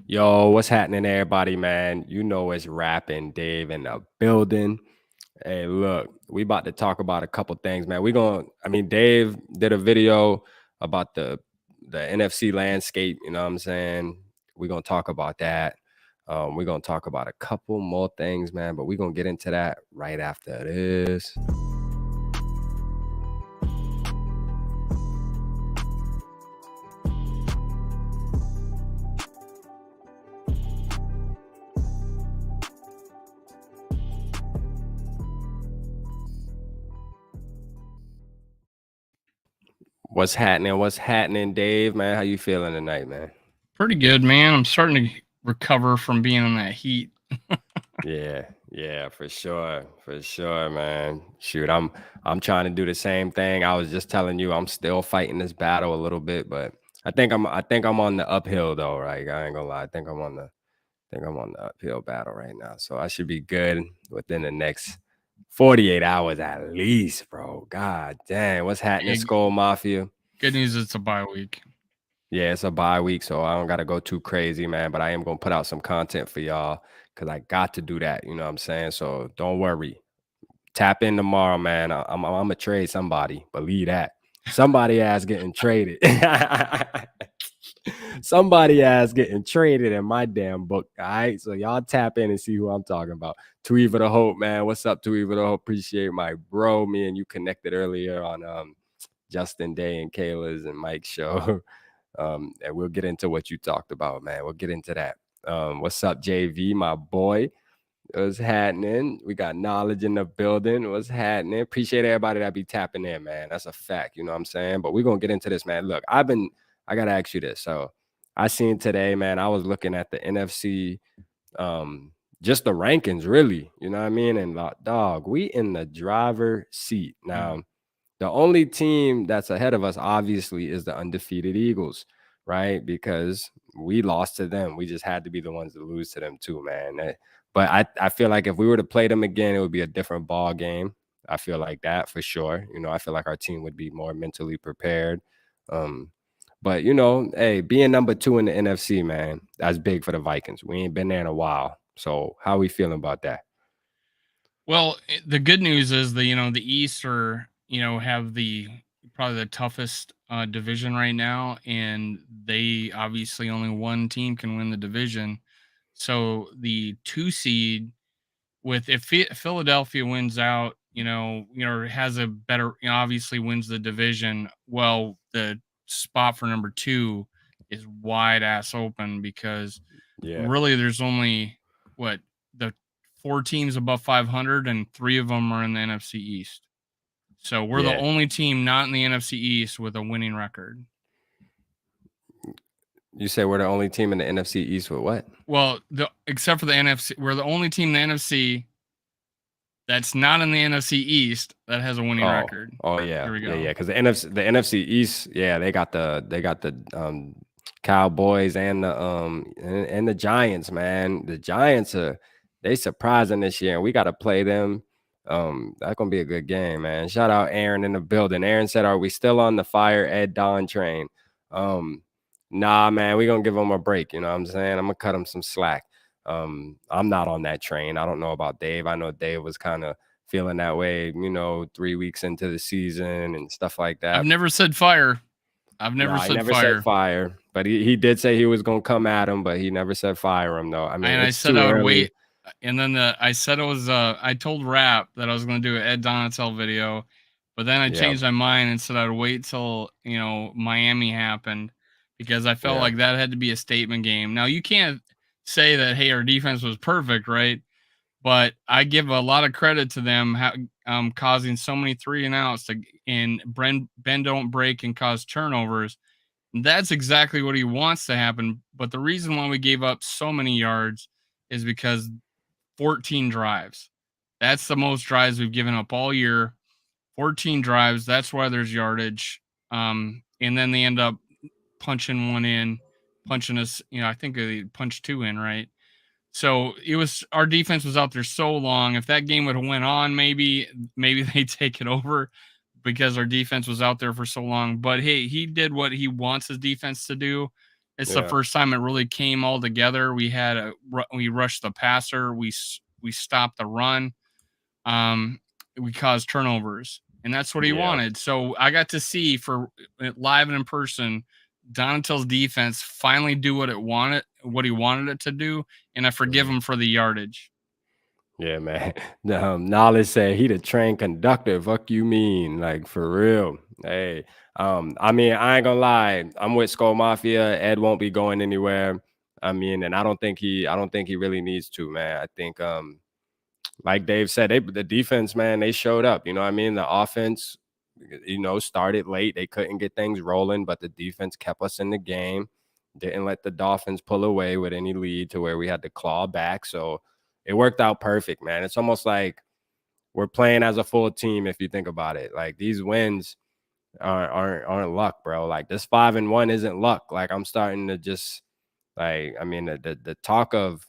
Yo, what's happening, everybody, man? You know it's rapping Dave in the building. Hey, look, we about to talk about a couple things, man. Dave did a video about the NFC landscape, you know what I'm saying? We're gonna talk about that. We're gonna talk about a couple more things, man, but we're gonna get into that right after this. What's happening? What's happening, Dave, man? How you feeling tonight, man? Pretty good, man. I'm starting to recover from being in that heat. Yeah, for sure, man. Shoot, I'm trying to do the same thing. I was just telling you, I'm still fighting this battle a little bit, but I think I'm on the uphill though, right? I ain't gonna lie. I think I'm on the uphill battle right now, so I should be good within the next 48 hours at least, bro. God dang, what's happening, Hey, Skull Mafia? good news, it's a bye week. Yeah, it's a bye week, so I don't gotta go too crazy, man. But I am gonna put out some content for y'all because I got to do that. You know what I'm saying? So don't worry. Tap in tomorrow, man. I'm gonna trade somebody. Believe that. Somebody ass getting traded. Somebody ass getting traded in my damn book. All right. So y'all tap in and see who I'm talking about. Tuiva the Hope, man. What's up, Tuiva the Hope? Appreciate my bro. Me and you connected earlier on Justin Day and Kayla's and Mike's show. And we'll get into what you talked about, man. We'll get into that. What's up, JV, my boy? What's happening? We got knowledge in the building. What's happening? Appreciate everybody that be tapping in, man. That's a fact. You know what I'm saying? But we're gonna get into this, man. Look, I gotta ask you this. So I seen today, man. I was looking at the NFC, just the rankings, really. You know what I mean? And dog, we in the driver seat now. The only team that's ahead of us, obviously, is the undefeated Eagles, right? Because we lost to them. We just had to be the ones to lose to them too, man. But I feel like if we were to play them again, it would be a different ball game. I feel like that for sure. You know, I feel like our team would be more mentally prepared. But hey, being number 2 in the NFC, man, that's big for the Vikings. We ain't been there in a while. So how we feeling about that? Well, the good news is the East are have the probably the toughest division right now, and they obviously only one team can win the division. So the 2 seed with if Philadelphia wins out, has a better, obviously wins the division. Well, the spot for number 2 is wide ass open because Yeah. really there's only the 4 teams above 500 and 3 of them are in the NFC East. So we're the Yeah. only team not in the NFC East with a winning record. You say we're the only team in the NFC East with what? Well, except for the NFC, we're the only team in the NFC that's not in the NFC East that has a winning record. Yeah. There we go. Yeah. Because the NFC East, yeah, they got the Cowboys and the Giants, man. The Giants they surprising this year, and we got to play them. That's gonna be a good game, man. Shout out Aaron in the building. Aaron said, "Are we still on the fire Ed Don train?" Nah, man, we gonna give them a break. You know what I'm saying? I'm gonna cut them some slack. I'm not on that train. I don't know about Dave. I know Dave was kind of feeling that way, 3 weeks into the season and stuff like that. I've never said fire. I've never He said never fire. said fire, but he did say he was gonna come at him, but he never said fire him though. I mean, And I it's said too I would early. wait. And then I said it was I told Rap that I was going to do an Ed Donatel video, but then I changed my mind and said I'd wait till Miami happened because I felt like that had to be a statement game. Now you can't say that hey, our defense was perfect, right? But I give a lot of credit to them causing so many 3 and outs and Ben don't break and cause turnovers. And that's exactly what he wants to happen. But the reason why we gave up so many yards is because 14 drives. That's the most drives we've given up all year. 14 drives. That's why there's yardage. And then they end up punching one in, punching us. I think they punched 2 in, right? So it was our defense was out there so long. If that game would have went on, maybe they take it over because our defense was out there for so long. But hey, he did what he wants his defense to do. It's the first time it really came all together. We rushed the passer, we stopped the run, we caused turnovers, and that's what he wanted. So I got to see for live and in person, Donatel's defense finally do what he wanted it to do, and I forgive him for the yardage. Yeah, man. Knowledge said he the train conductor. Fuck you mean? Like for real. Hey, I mean, I ain't gonna lie. I'm with SKOL'd Mafia. Ed won't be going anywhere. I mean, and I don't think he really needs to, man. I think like Dave said, the defense, man, they showed up. You know what I mean? The offense, started late. They couldn't get things rolling, but the defense kept us in the game. Didn't let the Dolphins pull away with any lead to where we had to claw back. So it worked out perfect, man. It's almost like we're playing as a full team if you think about it. Like these wins aren't luck, bro. Like this 5-1 isn't luck. Like I'm starting to just like, I mean, the talk of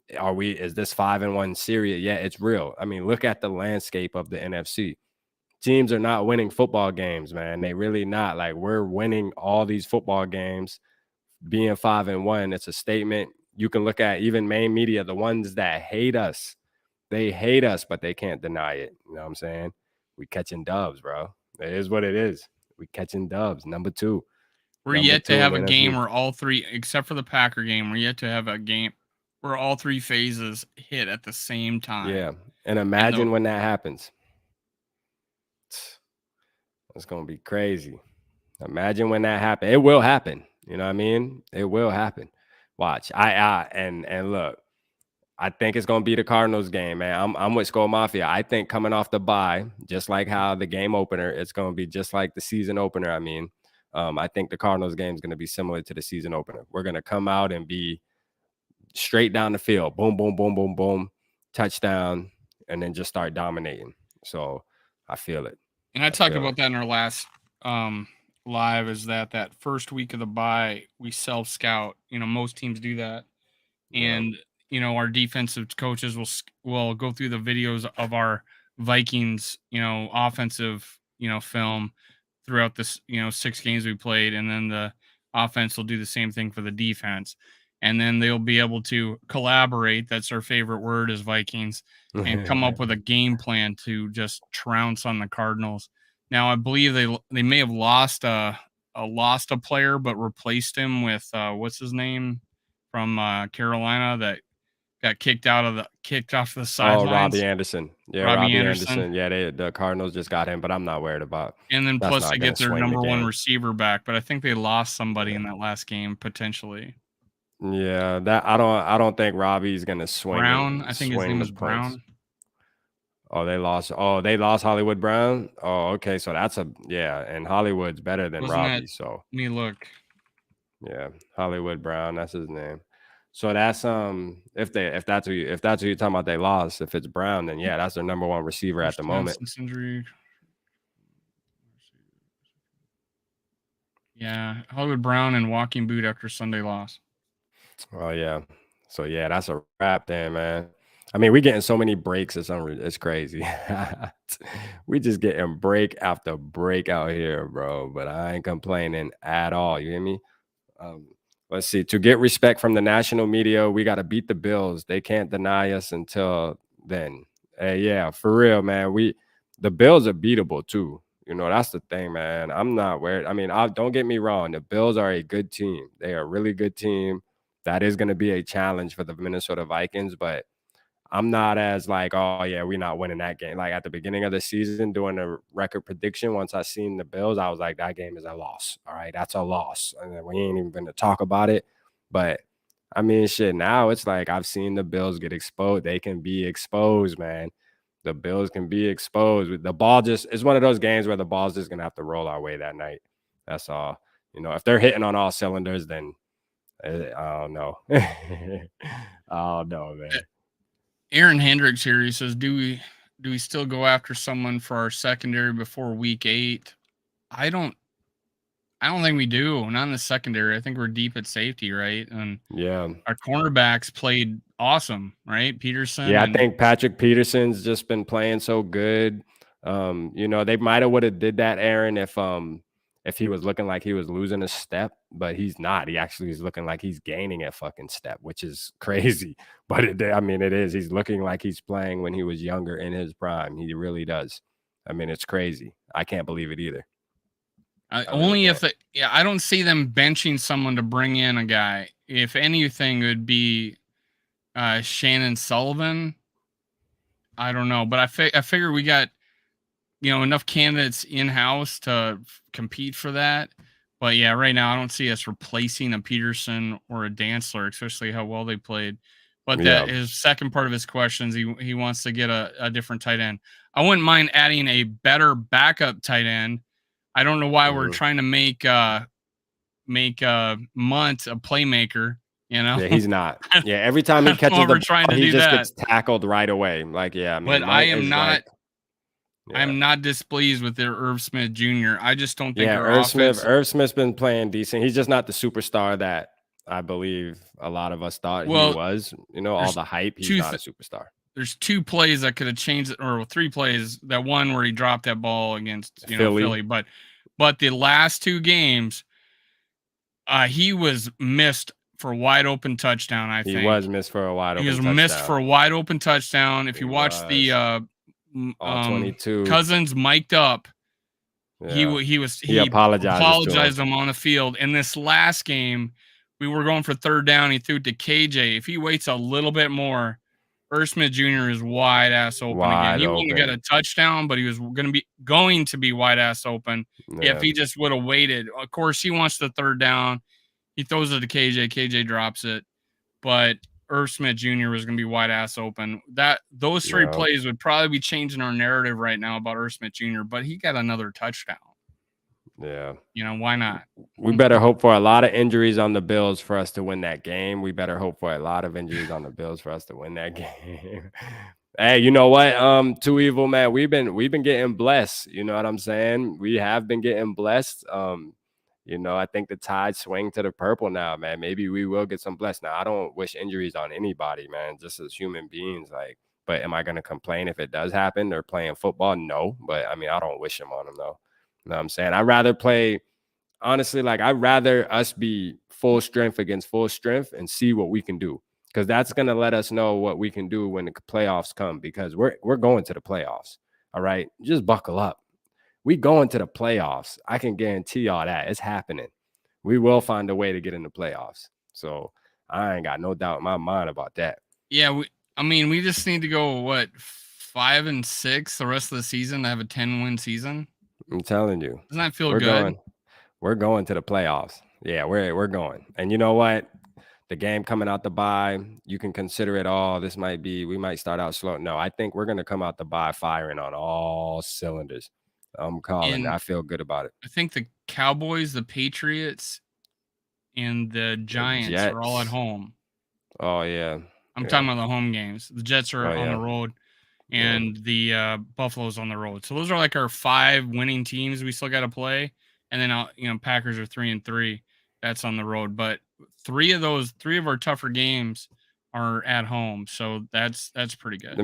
is this 5-1 serious? Yeah, it's real. I mean, look at the landscape of the NFC. Teams are not winning football games, man. They really not. Like we're winning all these football games. Being 5-1, it's a statement. You can look at even main media, the ones that hate us. They hate us, but they can't deny it. You know what I'm saying? We catching dubs, bro. It is what it is. We catching dubs. Number 2. We're yet to have a game where all three, except for the Packer game, we're yet to have a game where all three phases hit at the same time. Yeah. And imagine when that happens. It's going to be crazy. Imagine when that happens. It will happen. You know what I mean? It will happen. Watch. And look, I think it's going to be the Cardinals game, man. I'm with SKOL'd Mafia. I think coming off the bye, just like how the game opener, it's going to be just like the season opener. I mean, I think the Cardinals game is going to be similar to the season opener. We're going to come out and be straight down the field. Boom, boom, boom, boom, boom. Touchdown. And then just start dominating. So I feel it. And I talked about that in our last live, is that first week of the bye, we self-scout. Most teams do that. And, our defensive coaches will go through the videos of our Vikings, offensive, film throughout this, 6 games we played. And then the offense will do the same thing for the defense. And then they'll be able to collaborate. That's our favorite word as Vikings, and come up with a game plan to just trounce on the Cardinals. Now, I believe they may have lost a player, but replaced him with what's his name from Carolina that got kicked off the sidelines. Oh, Robbie Anderson. Yeah, Robbie Anderson. Yeah, the Cardinals just got him, but I'm not worried about. And then plus they get their number 1 receiver back, but I think they lost somebody in that last game potentially. Yeah, that I don't think Robbie's gonna swing. Brown, I think his name was Brown. Oh, they lost. Oh, they lost Hollywood Brown. Oh, okay. So that's and Hollywood's better than Robbie. So let me look. Yeah, Hollywood Brown. That's his name. So that's if that's who you're talking about, they lost. If it's Brown, then yeah, that's their number 1 receiver at the moment. Injury. Yeah, Hollywood Brown and walking boot after Sunday loss. Oh yeah. So yeah, that's a wrap then, man. I mean, we getting so many breaks. It's crazy. We just getting break after break out here, bro. But I ain't complaining at all. You hear me? Let's see. To get respect from the national media, we got to beat the Bills. They can't deny us until then. Yeah, for real, man. The Bills are beatable too. That's the thing, man. I'm not worried. I mean, don't get me wrong. The Bills are a good team. They are a really good team. That is going to be a challenge for the Minnesota Vikings, but I'm not as like, oh yeah, we're not winning that game. Like at the beginning of the season, doing the record prediction, once I seen the Bills, I was like, that game is a loss. All right, that's a loss. And we ain't even going to talk about it. But I mean, shit, now it's like I've seen the Bills get exposed. They can be exposed, man. The Bills can be exposed. The ball it's one of those games where the ball's just going to have to roll our way that night. That's all. If they're hitting on all cylinders, then I don't know. I don't know, man. Aaron Hendricks here, he says, do we still go after someone for our secondary before week 8? I don't think we do. Not in the secondary. I think we're deep at safety, right? And yeah, our cornerbacks played awesome, right? Peterson. Yeah, I think Patrick Peterson's just been playing so good. They might have would have did that, Aaron, if if he was looking like he was losing a step, but he's not. He actually is looking like he's gaining a fucking step, which is crazy. But I mean, it is. He's looking like he's playing when he was younger in his prime. He really does. I mean, it's crazy. I can't believe it either. Only if I don't see them benching someone to bring in a guy. If anything, it would be Shannon Sullivan. I don't know, but I figure we got enough candidates in house to compete for that. But yeah, right now I don't see us replacing a Peterson or a Dantzler, especially how well they played. But that his second part of his questions, he wants to get a different tight end. I wouldn't mind adding a better backup tight end. I don't know why we're trying to make Munt a playmaker. Yeah, he's not. Yeah, every time he catches the ball, he just gets tackled right away. Like, yeah, I mean, but I am not. I'm not displeased with their Irv Smith Jr. I just don't think Irv Smith's been playing decent. He's just not the superstar that I believe a lot of us thought he was. All the hype. He's not a superstar. There's 2 plays that could have changed it, or 3 plays. That one where he dropped that ball against Philly. But the last 2 games, he was missed for a wide open touchdown. I think he was missed for a wide open touchdown. He was missed for a wide open touchdown. If you watch the 22 Cousins mic'd up, he apologized him on the field. In this last game, we were going for 3rd down. He threw it to KJ. If he waits a little bit more, Irv Smith Jr. is wide ass open again. He wouldn't get a touchdown, but he was going to be wide ass open if he just would have waited. Of course, he wants the 3rd down. He throws it to KJ. KJ drops it, but Irv Smith Jr. was going to be wide ass open. Those 3 plays would probably be changing our narrative right now about Irv Smith Jr., but he got another touchdown. Yeah. Why not? We better hope for a lot of injuries on the Bills for us to win that game. We better hope for a lot of injuries on the Bills for us to win that game. Hey, you know what? Too Evil, man. We've been getting blessed. You know what I'm saying? We have been getting blessed. I think the tide swing to the purple now, man. Maybe we will get some blessed. Now, I don't wish injuries on anybody, man, just as human beings. But am I going to complain if it does happen? They're playing football? No. But, I mean, I don't wish them on them, though. You know what I'm saying? I'd rather play, honestly, I'd rather us be full strength against full strength and see what we can do. Because that's going to let us know what we can do when the playoffs come. Because we're going to the playoffs, all right? Just buckle up. We going to the playoffs. I can guarantee y'all that. It's happening. We will find a way to get in the playoffs. So I ain't got no doubt in my mind about that. Yeah, we just need to go, 5-6 the rest of the season to have a 10-win season? I'm telling you. Doesn't that feel good? We're going to the playoffs. Yeah, we're going. And you know what? The game coming out the bye, you can consider it all. We might start out slow. No, I think we're going to come out the bye firing on all cylinders. I'm calling. I feel good about it. I think the Cowboys, the Patriots, and the Giants are all at home. Oh, yeah. I'm talking about the home games. The Jets are on the road, and the Buffalo's on the road. So those are our 5 winning teams we still got to play. And then, Packers are 3-3. That's on the road. But 3 of our tougher games are at home. So that's pretty good.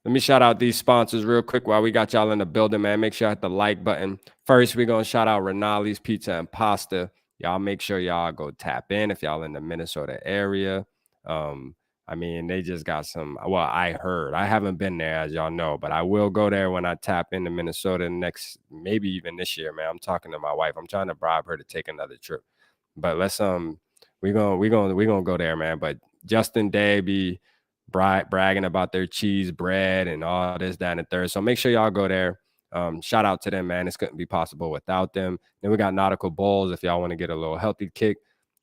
Let me shout out these sponsors real quick while we got y'all in the building, man. Make sure you hit the like button. First, we're going to shout out Rinaldi's Pizza and Pasta. Y'all make sure y'all go tap in if y'all in the Minnesota area. They just got I heard. I haven't been there, as y'all know, but I will go there when I tap into Minnesota maybe even this year, man. I'm talking to my wife. I'm trying to bribe her to take another trip. But let's we're gonna go there, man. But Justin Day be bragging about their cheese bread and all this, that, and the third. So make sure y'all go there. Shout out to them, man. This couldn't be possible without them. Then we got Nautical Bowls. If y'all want to get a little healthy kick,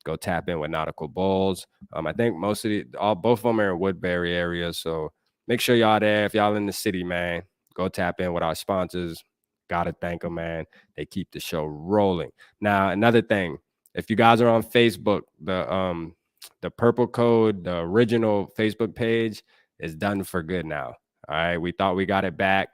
go tap in with Nautical Bowls. I think both of them are in Woodbury area. So make sure y'all there. If y'all in the city, man, go tap in with our sponsors. Gotta thank them, man. They keep the show rolling. Now, another thing, if you guys are on Facebook, the Purple Code, the original Facebook page is done for good now. All right. We thought we got it back.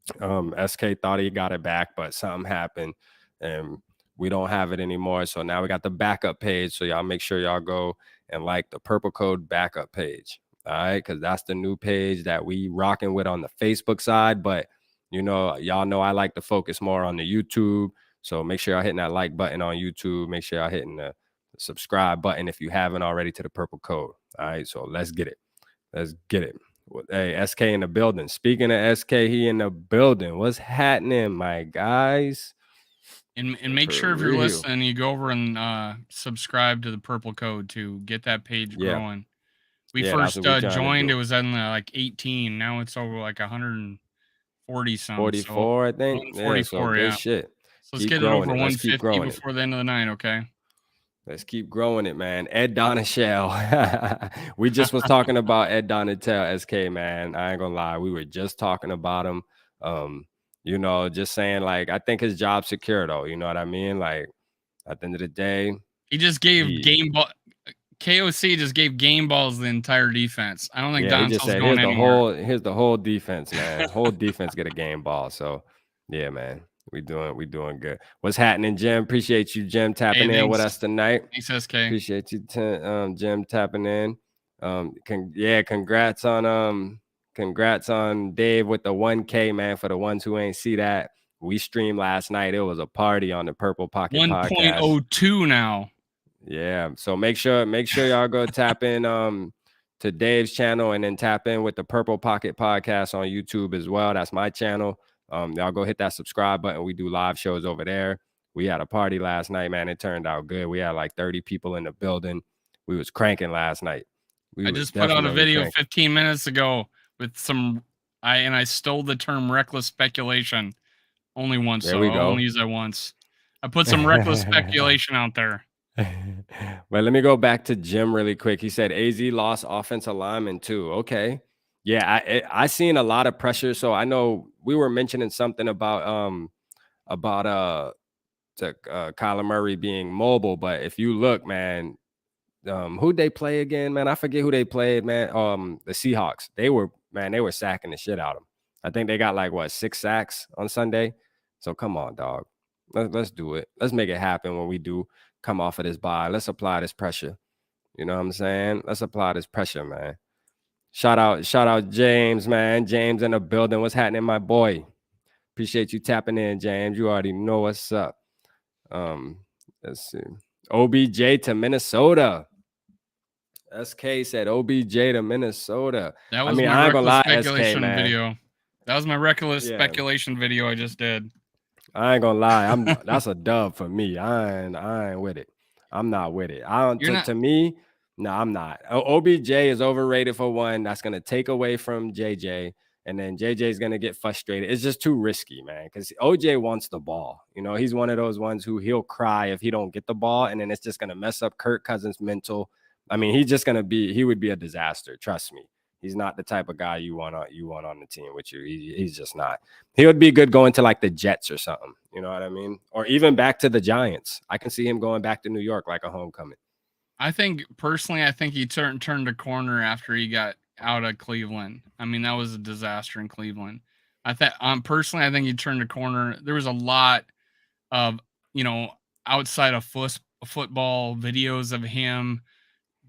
SK thought he got it back, but something happened and we don't have it anymore. So now we got the backup page. So y'all make sure y'all go and like the Purple Code backup page. All right. Because that's the new page that we rocking with on the Facebook side. But, y'all know I like to focus more on the YouTube. So make sure y'all hitting that like button on YouTube. Make sure y'all hitting the subscribe button if you haven't already to the purple code. All right, so let's get it. Let's get it. Hey, SK in the building. Speaking of SK, he in the building. What's happening, my guys? And make sure if you're listening, you go over and subscribe to the purple code to get that page growing. We first joined, it was in like 18. Now it's over like 140 some. 44, I think. 144, good shit. So let's get it over 150 before the end of the night, okay? Let's keep growing it, man. Ed Donatell. We just was talking about Ed Donatell, SK, man. I ain't gonna lie. We were just talking about him. You know, just saying, like, I think his job's secure, though. You know what I mean? Like, at the end of the day, he just gave game ball. KOC just gave game balls the entire defense. I don't think Donatell's just said, going anywhere. Here's the whole defense, man. Whole defense get a game ball. So, yeah, man. We doing good. What's happening, Jim? Appreciate you, Jim, tapping in with us tonight. Thanks, SK. Appreciate you, Jim, tapping in. Congrats on Dave with the 1K, man. For the ones who ain't see that, we streamed last night. It was a party on the Purple Pocket podcast. 1.02 now. Yeah. So make sure y'all go tap in to Dave's channel and then tap in with the Purple Pocket podcast on YouTube as well. That's my channel. Y'all go hit that subscribe button. We do live shows over there. We had a party last night, man. It turned out good. We had like 30 people in the building. We was cranking last night. I just put out a video 15 minutes ago with I stole the term reckless speculation only once. There we go. I only use that once. I put some reckless speculation out there. But let me go back to Jim really quick. He said AZ lost offensive lineman too. Okay. Yeah, I seen a lot of pressure. So I know we were mentioning something about Kyler Murray being mobile, but if you look, man, who'd they play again, man? I forget who they played, man. The Seahawks. They were sacking the shit out of them. I think they got like 6 sacks on Sunday. So come on, dog. Let's do it. Let's make it happen when we do come off of this bye. Let's apply this pressure. You know what I'm saying? Let's apply this pressure, man. Shout out James, man. James in the building. What's happening, my boy? Appreciate you tapping in, James. You already know what's up. Let's see. OBJ to Minnesota. SK said OBJ to Minnesota. That was my reckless speculation video. That was my reckless speculation video I just did. I ain't gonna lie. That's a dub for me. I ain't with it. I'm not with it. To me, no, I'm not. OBJ is overrated for one. That's gonna take away from JJ, and then JJ is gonna get frustrated. It's just too risky, man. Because OJ wants the ball. You know, he's one of those ones who he'll cry if he don't get the ball, and then it's just gonna mess up Kirk Cousins' mental. I mean, he would be a disaster. Trust me. He's not the type of guy you want on the team with you. He's just not. He would be good going to like the Jets or something. You know what I mean? Or even back to the Giants. I can see him going back to New York like a homecoming. I think he turned a corner after he got out of Cleveland. I mean, that was a disaster in Cleveland. Personally, I think he turned a corner. There was a lot of, outside of football videos of him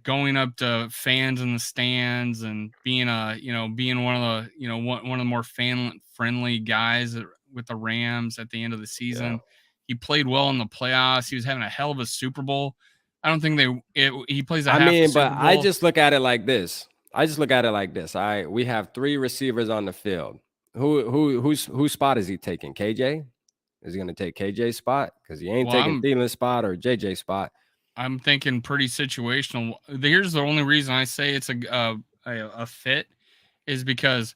going up to fans in the stands and being one of the more fan friendly guys with the Rams at the end of the season. Yeah. He played well in the playoffs. He was having a hell of a Super Bowl. I don't think he plays a half a Super Bowl. I just look at it like this. All right, we have 3 receivers on the field. Whose spot is he taking? KJ? Is he going to take KJ's spot? Because he ain't taking Thielen's spot or JJ's spot. I'm thinking pretty situational. Here's the only reason I say it's a fit is because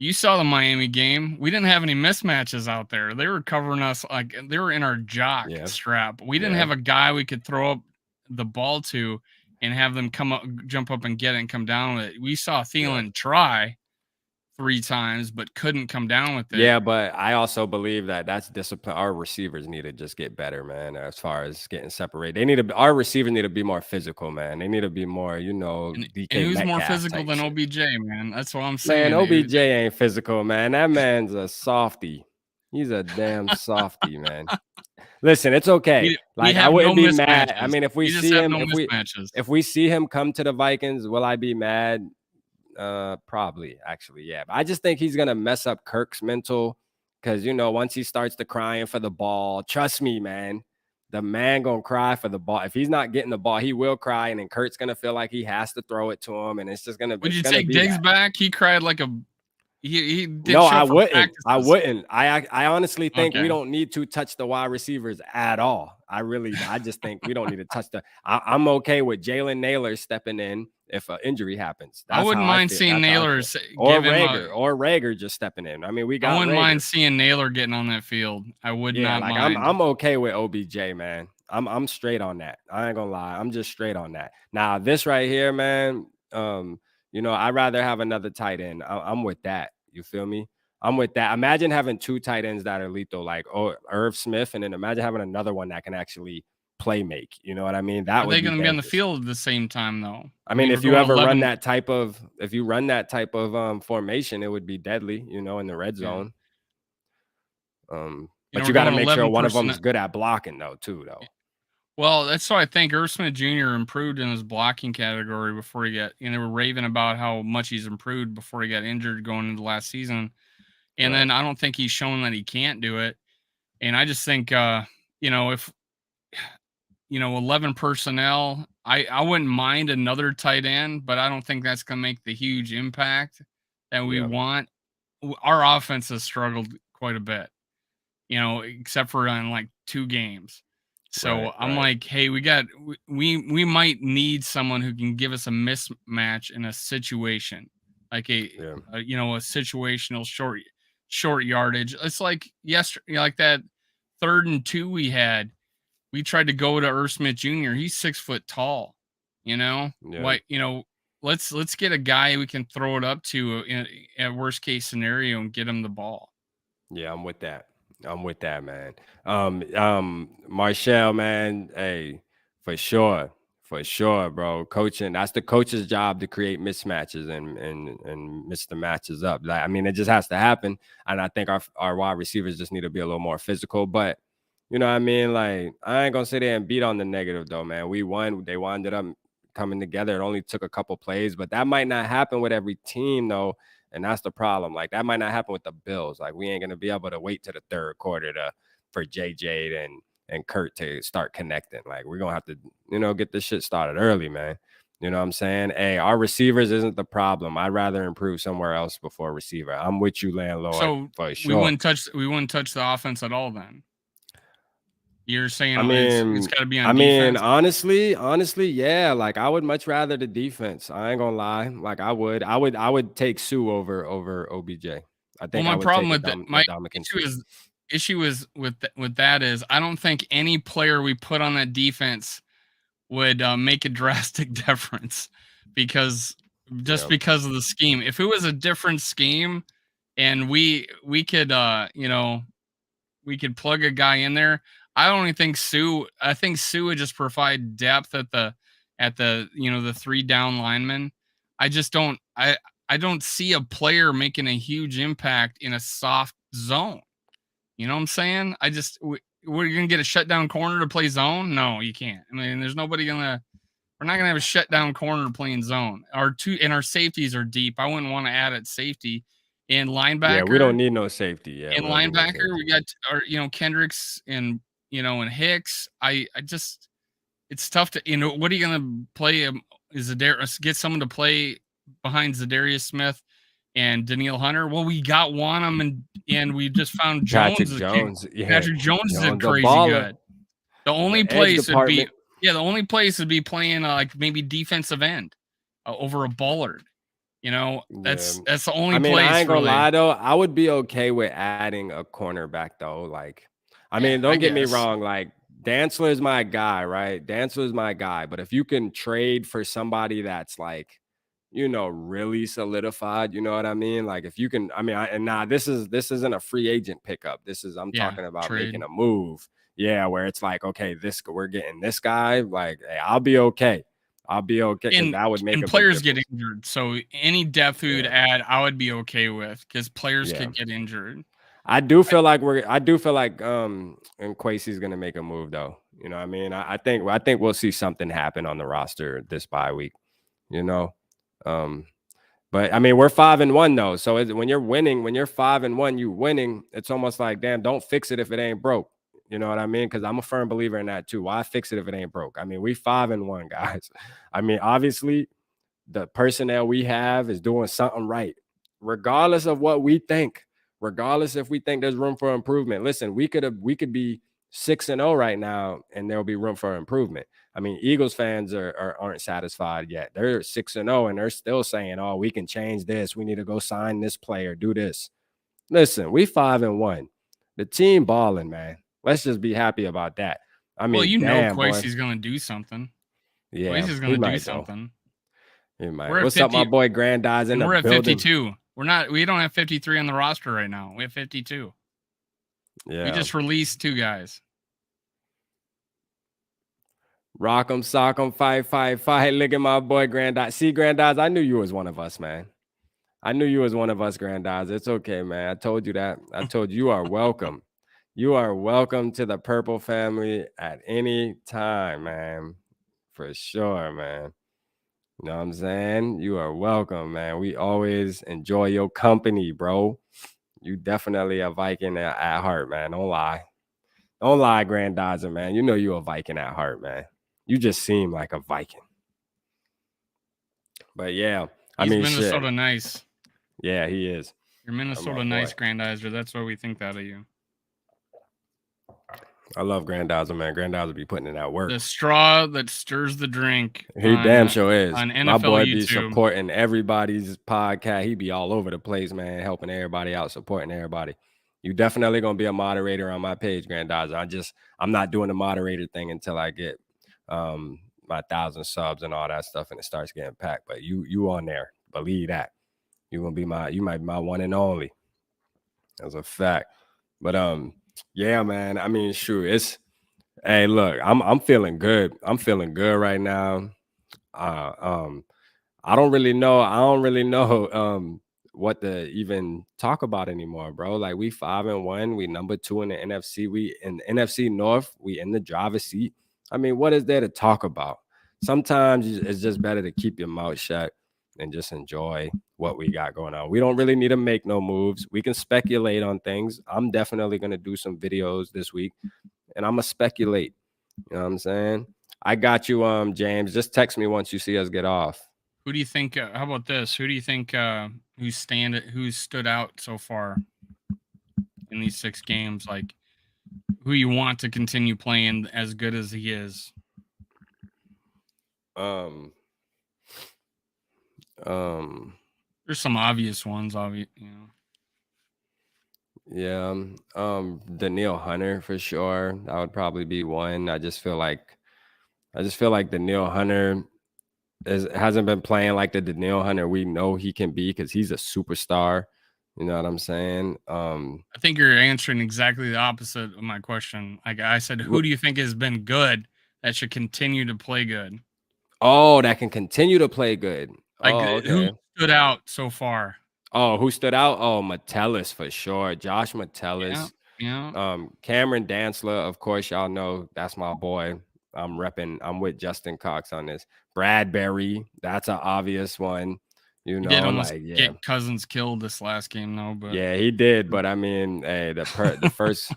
you saw the Miami game. We didn't have any mismatches out there. They were covering us like they were in our jock strap. We didn't have a guy we could throw up the ball to and have them jump up and get it and come down with it. We saw Thielen try 3 times, but couldn't come down with it. Yeah, but I also believe that's discipline. Our receivers need to just get better, man. As far as getting separated, our receivers need to be more physical, man. They need to be more, and who's more physical than OBJ, man? That's what I'm saying. Man, OBJ ain't physical, man. That man's a softie. He's a damn softie, man. Listen, it's okay. I wouldn't be mad. I mean, if we see him, if we see him come to the Vikings, will I be mad? Probably, actually, yeah. But I just think he's gonna mess up Kirk's mental. because once he starts to crying for the ball, trust me, man, the man gonna cry for the ball. If he's not getting the ball, he will cry, and then Kurt's gonna feel like he has to throw it to him, and it's just gonna Would it's you gonna take be Diggs that. back? He cried like a he didn't No, show I up for wouldn't. I practices. wouldn't. I honestly think we Okay. don't need to touch the wide receivers at all. I just think we don't need to touch I'm okay with Jalen Naylor stepping in if an injury happens. I That's wouldn't how I mind feel. seeing That's how I Naylor feel. Or give him a. Rager just stepping in. I mean, we I got wouldn't mind Rager. seeing Naylor getting on that field. I would Yeah, not like mind. I'm okay with OBJ, man. I'm straight on that. I ain't gonna lie. I'm just straight on that. Now, this right here, man, I'd rather have another tight end. I'm with that. You feel me? I'm with that. Imagine having two tight ends that are lethal, like Irv Smith, and then imagine having another one that can actually play make. You know what I mean? That Are would they be going to be on the dangerous. field at the same time though? I We mean, were if you going ever run 11. that type of formation, it would be deadly, in the red Yeah. zone. But We're you got to going make sure 11 one of them personnel. is good at blocking, though. Well, that's why I think Irv Smith Jr. improved in his blocking category before he got. They were raving about how much he's improved before he got injured going into last season, and then I don't think he's shown that he can't do it. And I just think, if 11 personnel, I wouldn't mind another tight end, but I don't think that's going to make the huge impact that we want. Our offense has struggled quite a bit, except for on like 2 games. So I'm like, hey, we might need someone who can give us a mismatch in a situation, like a situational short yardage. It's like yesterday, like that 3rd and 2 we had. We tried to go to Irv Smith Jr. He's 6 foot tall. Why? Let's get a guy we can throw it up to in a worst case scenario and get him the ball. Yeah, I'm with that. I'm with that, man. Marshall, man, hey, for sure, bro. Coaching, that's the coach's job to create mismatches and mix the matches up. Like, I mean, it just has to happen. And I think our wide receivers just need to be a little more physical. But you know what I mean? Like, I ain't gonna sit there and beat on the negative though, man. We won. They wound up coming together. It only took a couple plays, but that might not happen with every team though. And that's the problem. Like, that might not happen with the Bills. Like, we ain't gonna be able to wait to the 3rd quarter for JJ and Kurt to start connecting. Like, we're gonna have to, get this shit started early, man. You know what I'm saying? Hey, our receivers isn't the problem. I'd rather improve somewhere else before receiver. I'm with you, landlord, So for sure. we wouldn't touch the offense at all then. You're saying it's got to be on mean, defense? honestly, yeah. Like, I would much rather the defense. I ain't gonna lie. Like, I would take Sue over OBJ. I think my I would problem take with my issue is with that is I don't think any player we put on that defense would make a drastic difference because because of the scheme. If it was a different scheme and we could we could plug a guy in there, I don't think Sue. I think Sue would just provide depth at the the 3 down linemen. I just don't. I don't see a player making a huge impact in a soft zone. You know what I'm saying? We're gonna get a shutdown corner to play zone. No, you can't. I mean, there's nobody gonna. We're not gonna have a shutdown corner playing zone. Our safeties are deep. I wouldn't want to add at safety. And linebacker. Yeah, we don't need no safety. Yeah, and linebacker, we got our Kendricks and and Hicks. I just it's tough to what are you gonna play? Is get someone to play behind Zadarius Smith and Danielle Hunter? Well, we got Wanham and we just found Jones. Patrick Jones. Yeah, Patrick Jones did crazy good. The only place would be the only place would be playing like maybe defensive end over a Bullard. That's the only place. I ain't gonna really. lie though. I would be okay with adding a cornerback though. Like, I mean, don't get me wrong. Like, Dantzler is my guy, right? Dantzler is my guy. But if you can trade for somebody that's like, really solidified, you know what I mean? Like, if you can, I mean, this isn't a free agent pickup. I'm talking about trade. making a move. Yeah, where it's like, okay, we're getting this guy. Like, hey, I'll be okay. Because that would make and players get injured. So any depth we would add, I would be okay with because players could get injured. I do feel like Kwesi's gonna make a move though. You know what I mean? I think we'll see something happen on the roster this bye week. But I mean, we're 5-1 though. So when you're winning, when you're 5-1, you winning. It's almost like, damn, don't fix it if it ain't broke. You know what I mean? Because I'm a firm believer in that too. Why fix it if it ain't broke? I mean, we 5-1, guys. I mean, obviously, the personnel we have is doing something right, regardless of what we think. Regardless if we think there's room for improvement. Listen, we could be 6-0 right now, and there'll be room for improvement. I mean, Eagles fans aren't satisfied yet. They're 6-0, and they're still saying, "Oh, we can change this. We need to go sign this player, do this." Listen, we 5-1. The team balling, man. Let's just be happy about that. I Well, mean, you know, damn, boy. Quasey's gonna do something. Yeah, Quasey's he gonna do might though. something. He might. We're at What's up, my 50, boy Granddad's in and the we're at building? 52. We don't have 53 on the roster right now. We have 52. Yeah. We just released 2 guys. Rock 'em, sock 'em, fight. Look at my boy Granddad. See, Granddads, I knew you was one of us, man. I knew you was one of us, Granddads. It's okay, man. I told you that. I told you are welcome. You are welcome to the Purple family at any time, man. For sure, man. You know what I'm saying? You are welcome, man. We always enjoy your company, bro. You definitely a Viking at heart, man. Don't lie. Don't lie, Granddadzer, man. You know you a Viking at heart, man. You just seem like a Viking. But yeah, I mean, Minnesota shit. nice. Yeah, he is. You're Minnesota nice, Grandizer. That's why we think that of you. I love Granddadzer, man. Granddadzer be putting in that work. The straw that stirs the drink. He damn sure is. On NFL my boy YouTube. Be supporting everybody's podcast. He be all over the place, man, helping everybody out, supporting everybody. You definitely gonna be a moderator on my page, Granddadzer. I'm not doing the moderator thing until I get my 1,000 subs and all that stuff, and it starts getting packed. But you on there, believe that. You might be my one and only. That's a fact. But yeah, man. I mean, shoot, hey, look, I'm feeling good. I'm feeling good right now. I don't really know what to even talk about anymore, bro. Like, we 5-1, we number 2 in the NFC. We in the NFC North, we in the driver's seat. I mean, what is there to talk about? Sometimes it's just better to keep your mouth shut and just enjoy what we got going on. We don't really need to make no moves. We can speculate on things. I'm definitely gonna do some videos this week, and I'm gonna speculate. You know what I'm saying? I got you, James. Just text me once you see us get off. Who do you think? How about this? Who do you think who's stood out so far in these 6 games? Like, who you want to continue playing as good as he is? There's some obvious ones, you know. Yeah, Danielle Hunter for sure. That would probably be one. I just feel like Danielle Hunter hasn't been playing like the Danielle Hunter we know he can be, because he's a superstar. You know what I'm saying? I think you're answering exactly the opposite of my question. Like I said, who do you think has been good that should continue to play good? Oh, that can continue to play good. Like, okay. Who stood out so far? Oh, who stood out? Oh, Metellus for sure. Josh Metellus. Yeah. Cameron Dantzler, of course, y'all know that's my boy. I'm with Justin Cox on this. Bradbury, that's an obvious one. You know, he did almost get Cousins killed this last game, though. But yeah, he did. But I mean, hey, the first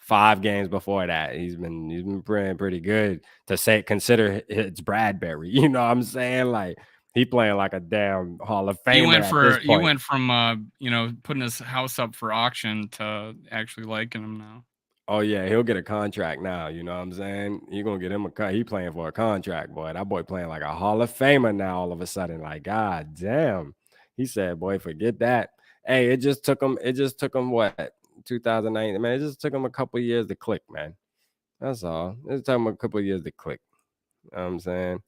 5 games before that, he's been playing pretty good. Consider it's Bradbury. You know what I'm saying? Like, he playing like a damn Hall of Famer. You went from putting his house up for auction to actually liking him now. Oh yeah, he'll get a contract now. You know what I'm saying? You're gonna get him a cut. He playing for a contract, boy. That boy playing like a Hall of Famer now. All of a sudden, like, god damn. He said, "Boy, forget that." Hey, it just took him what, 2009? Man, it just took him a couple years to click, man. That's all. It took him a couple years to click. You know what I'm saying?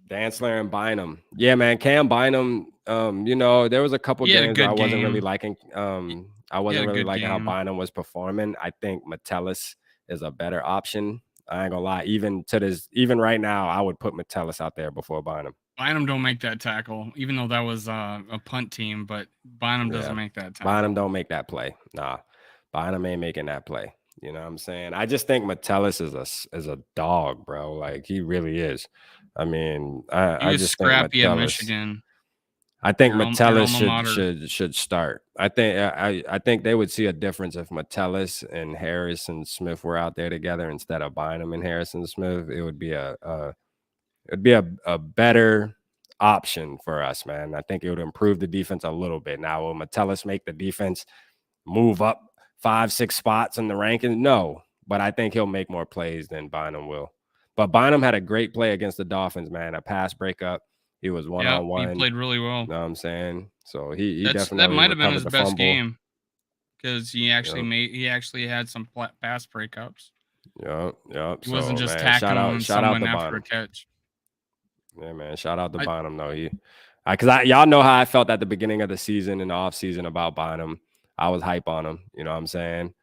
Dantzler and Bynum. Yeah, man. Cam Bynum, there was a couple games I wasn't really liking. I wasn't really liking how Bynum was performing. I think Metellus is a better option. I ain't gonna lie. Even right now, I would put Metellus out there before Bynum. Bynum don't make that tackle, even though that was a punt team, but Bynum doesn't make that tackle. Bynum don't make that play. Nah, Bynum ain't making that play. You know what I'm saying? I just think Metellus is a dog, bro. Like, he really is. I mean, I just scrappy think at Michigan. I think Your Metellus alma mater. should start. I think they would see a difference if Metellus and Harrison Smith were out there together instead of Bynum and Harrison Smith. It would be a better option for us, man. I think it would improve the defense a little bit. Now, will Metellus make the defense move up 5-6 spots in the rankings? No, but I think he'll make more plays than Bynum will. But Bynum had a great play against the Dolphins, man. A pass breakup. He was Yeah, he one-on-one. played really well. You know what I'm saying? So he That definitely might have been recovered his the best fumble. game because he actually had some pass breakups. Yep. He wasn't So just man, tackling on shout out someone to after a Bynum. catch. Yeah, man. Shout out to I Bynum though. Because y'all know how I felt at the beginning of the season and the off season about Bynum. I was hype on him. You know what I'm saying?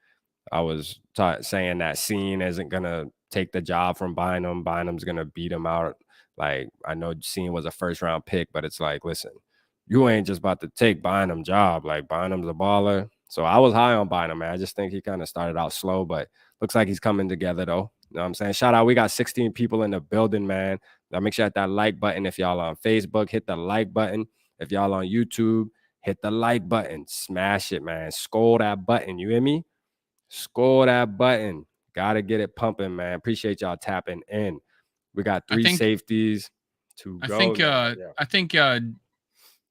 I was saying that Scene isn't gonna take the job from Bynum. Bynum's gonna beat him out. Like, I know Scene was a first round pick, but it's like, listen, you ain't just about to take Bynum's job. Like, Bynum's a baller. So I was high on Bynum, man. I just think he kind of started out slow, but looks like he's coming together though. You know what I'm saying? Shout out. We got 16 people in the building, man. Now make sure you hit that like button. If y'all on Facebook, hit the like button. If y'all on YouTube, hit the like button. Smash it, man. Scroll that button. You hear me? Score that button. Gotta get it pumping, man. Appreciate y'all tapping in. We got I 3 think safeties to go now. Yeah. I think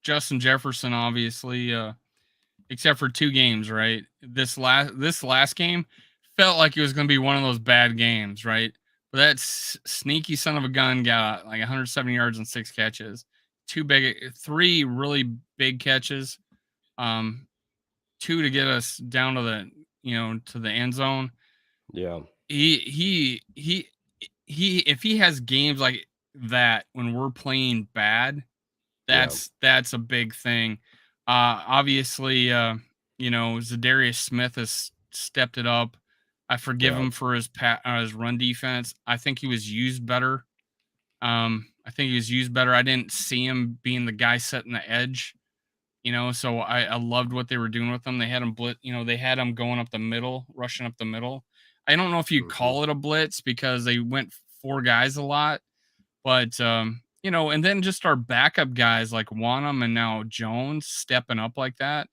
Justin Jefferson obviously except for 2 games, right? This last game felt like it was going to be one of those bad games, right? But that sneaky son of a gun got like 170 yards and 6 catches. 3 really big catches. 2 to get us down to the end zone. Yeah. He if he has games like that when we're playing bad, that's a big thing. Obviously, Zadarius Smith has stepped it up. I forgive him for his run defense. I think he was used better. I didn't see him being the guy setting the edge. So I loved what they were doing with him. They had him they had him going up the middle, rushing up the middle. I don't know if you call it a blitz because they went 4 guys a lot, but and then just our backup guys like Wanham and now Jones stepping up like that.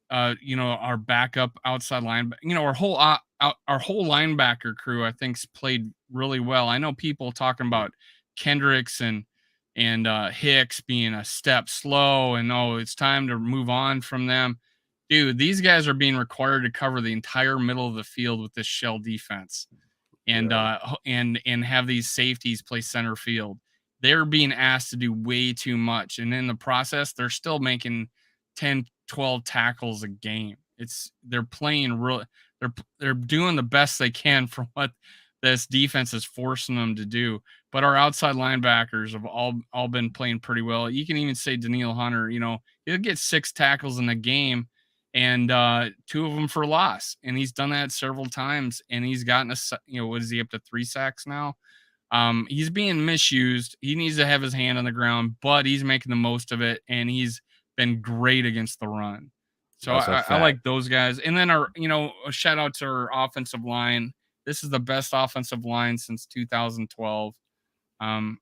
Our backup outside line, our whole linebacker crew, I think's played really well. I know people talking about Kendricks and Hicks being a step slow and it's time to move on from them. Dude, these guys are being required to cover the entire middle of the field with this shell defense and have these safeties play center field. They're being asked to do way too much. And in the process, they're still making 10, 12 tackles a game. They're playing real. They're doing the best they can for what this defense is forcing them to do. But our outside linebackers have all been playing pretty well. You can even say Daniil Hunter. He'll get 6 tackles in a game, and 2 of them for loss. And he's done that several times. And he's gotten what is he up to 3 sacks now? He's being misused. He needs to have his hand on the ground, but he's making the most of it, and he's been great against the run. So I like those guys. And then a shout out to our offensive line. This is the best offensive line since 2012. I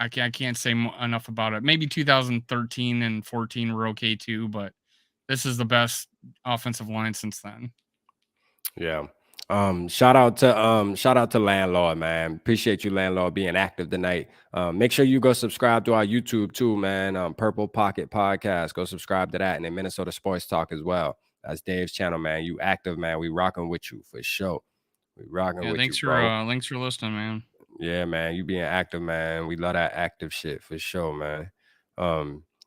can't say enough about it. Maybe 2013 and 14 were okay too, but this is the best offensive line since then. Yeah. Shout out to Landlord, man. Appreciate you, Landlord, being active tonight. Make sure you go subscribe to our YouTube too, man. Purple Pocket Podcast. Go subscribe to that, and then Minnesota Sports Talk as well. That's Dave's channel, man. You active, man. We rocking with you for sure. We rocking with you, bro. Thanks for listening, man. Yeah, man. You being active, man. We love that active shit for sure, man.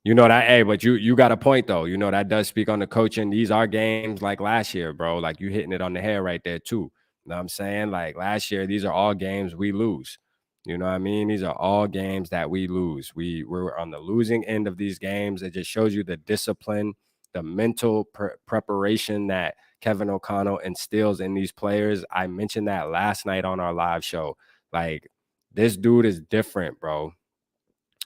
That, hey, but you got a point though. That does speak on the coaching. These are games like last year, bro. Like, you hitting it on the head right there too. You know what I'm saying? Like last year, these are all games we lose. You know what I mean? These are all games that we lose. We're on the losing end of these games. It just shows you the discipline, the mental preparation that Kevin O'Connell instills in these players. I mentioned that last night on our live show. Like, this dude is different, bro.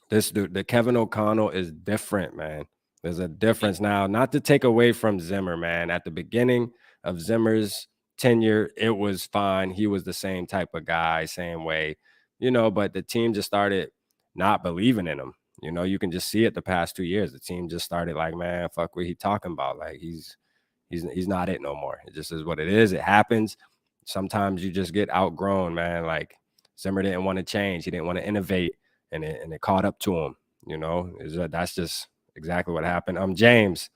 This dude, the Kevin O'Connell, is different, man. There's a difference now. Not to take away from Zimmer, man. At the beginning of Zimmer's tenure, it was fine. He was the same type of guy, same way, but the team just started not believing in him. You know, you can just see it the past 2 years. The team just started like, man, fuck what he talking about. Like he's not it no more. It just is what it is. It happens. Sometimes you just get outgrown, man. Like Zimmer didn't want to change. He didn't want to innovate, and it caught up to him. You know, that's just exactly what happened. James,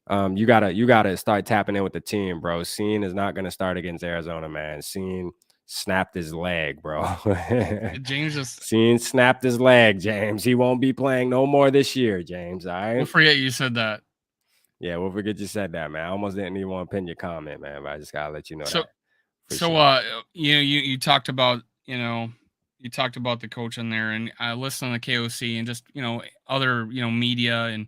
you gotta start tapping in with the team, bro. Scene is not gonna start against Arizona, man. Scene snapped his leg, bro. James just Scene snapped his leg, James. He won't be playing no more this year, James. All right. We'll forget you said that. Yeah, we'll forget you said that, man. I almost didn't even want to pin your comment, man, but I just gotta let you know So that. sure. You talked about you talked about the coach in there, and I listened to the KOC and just other media and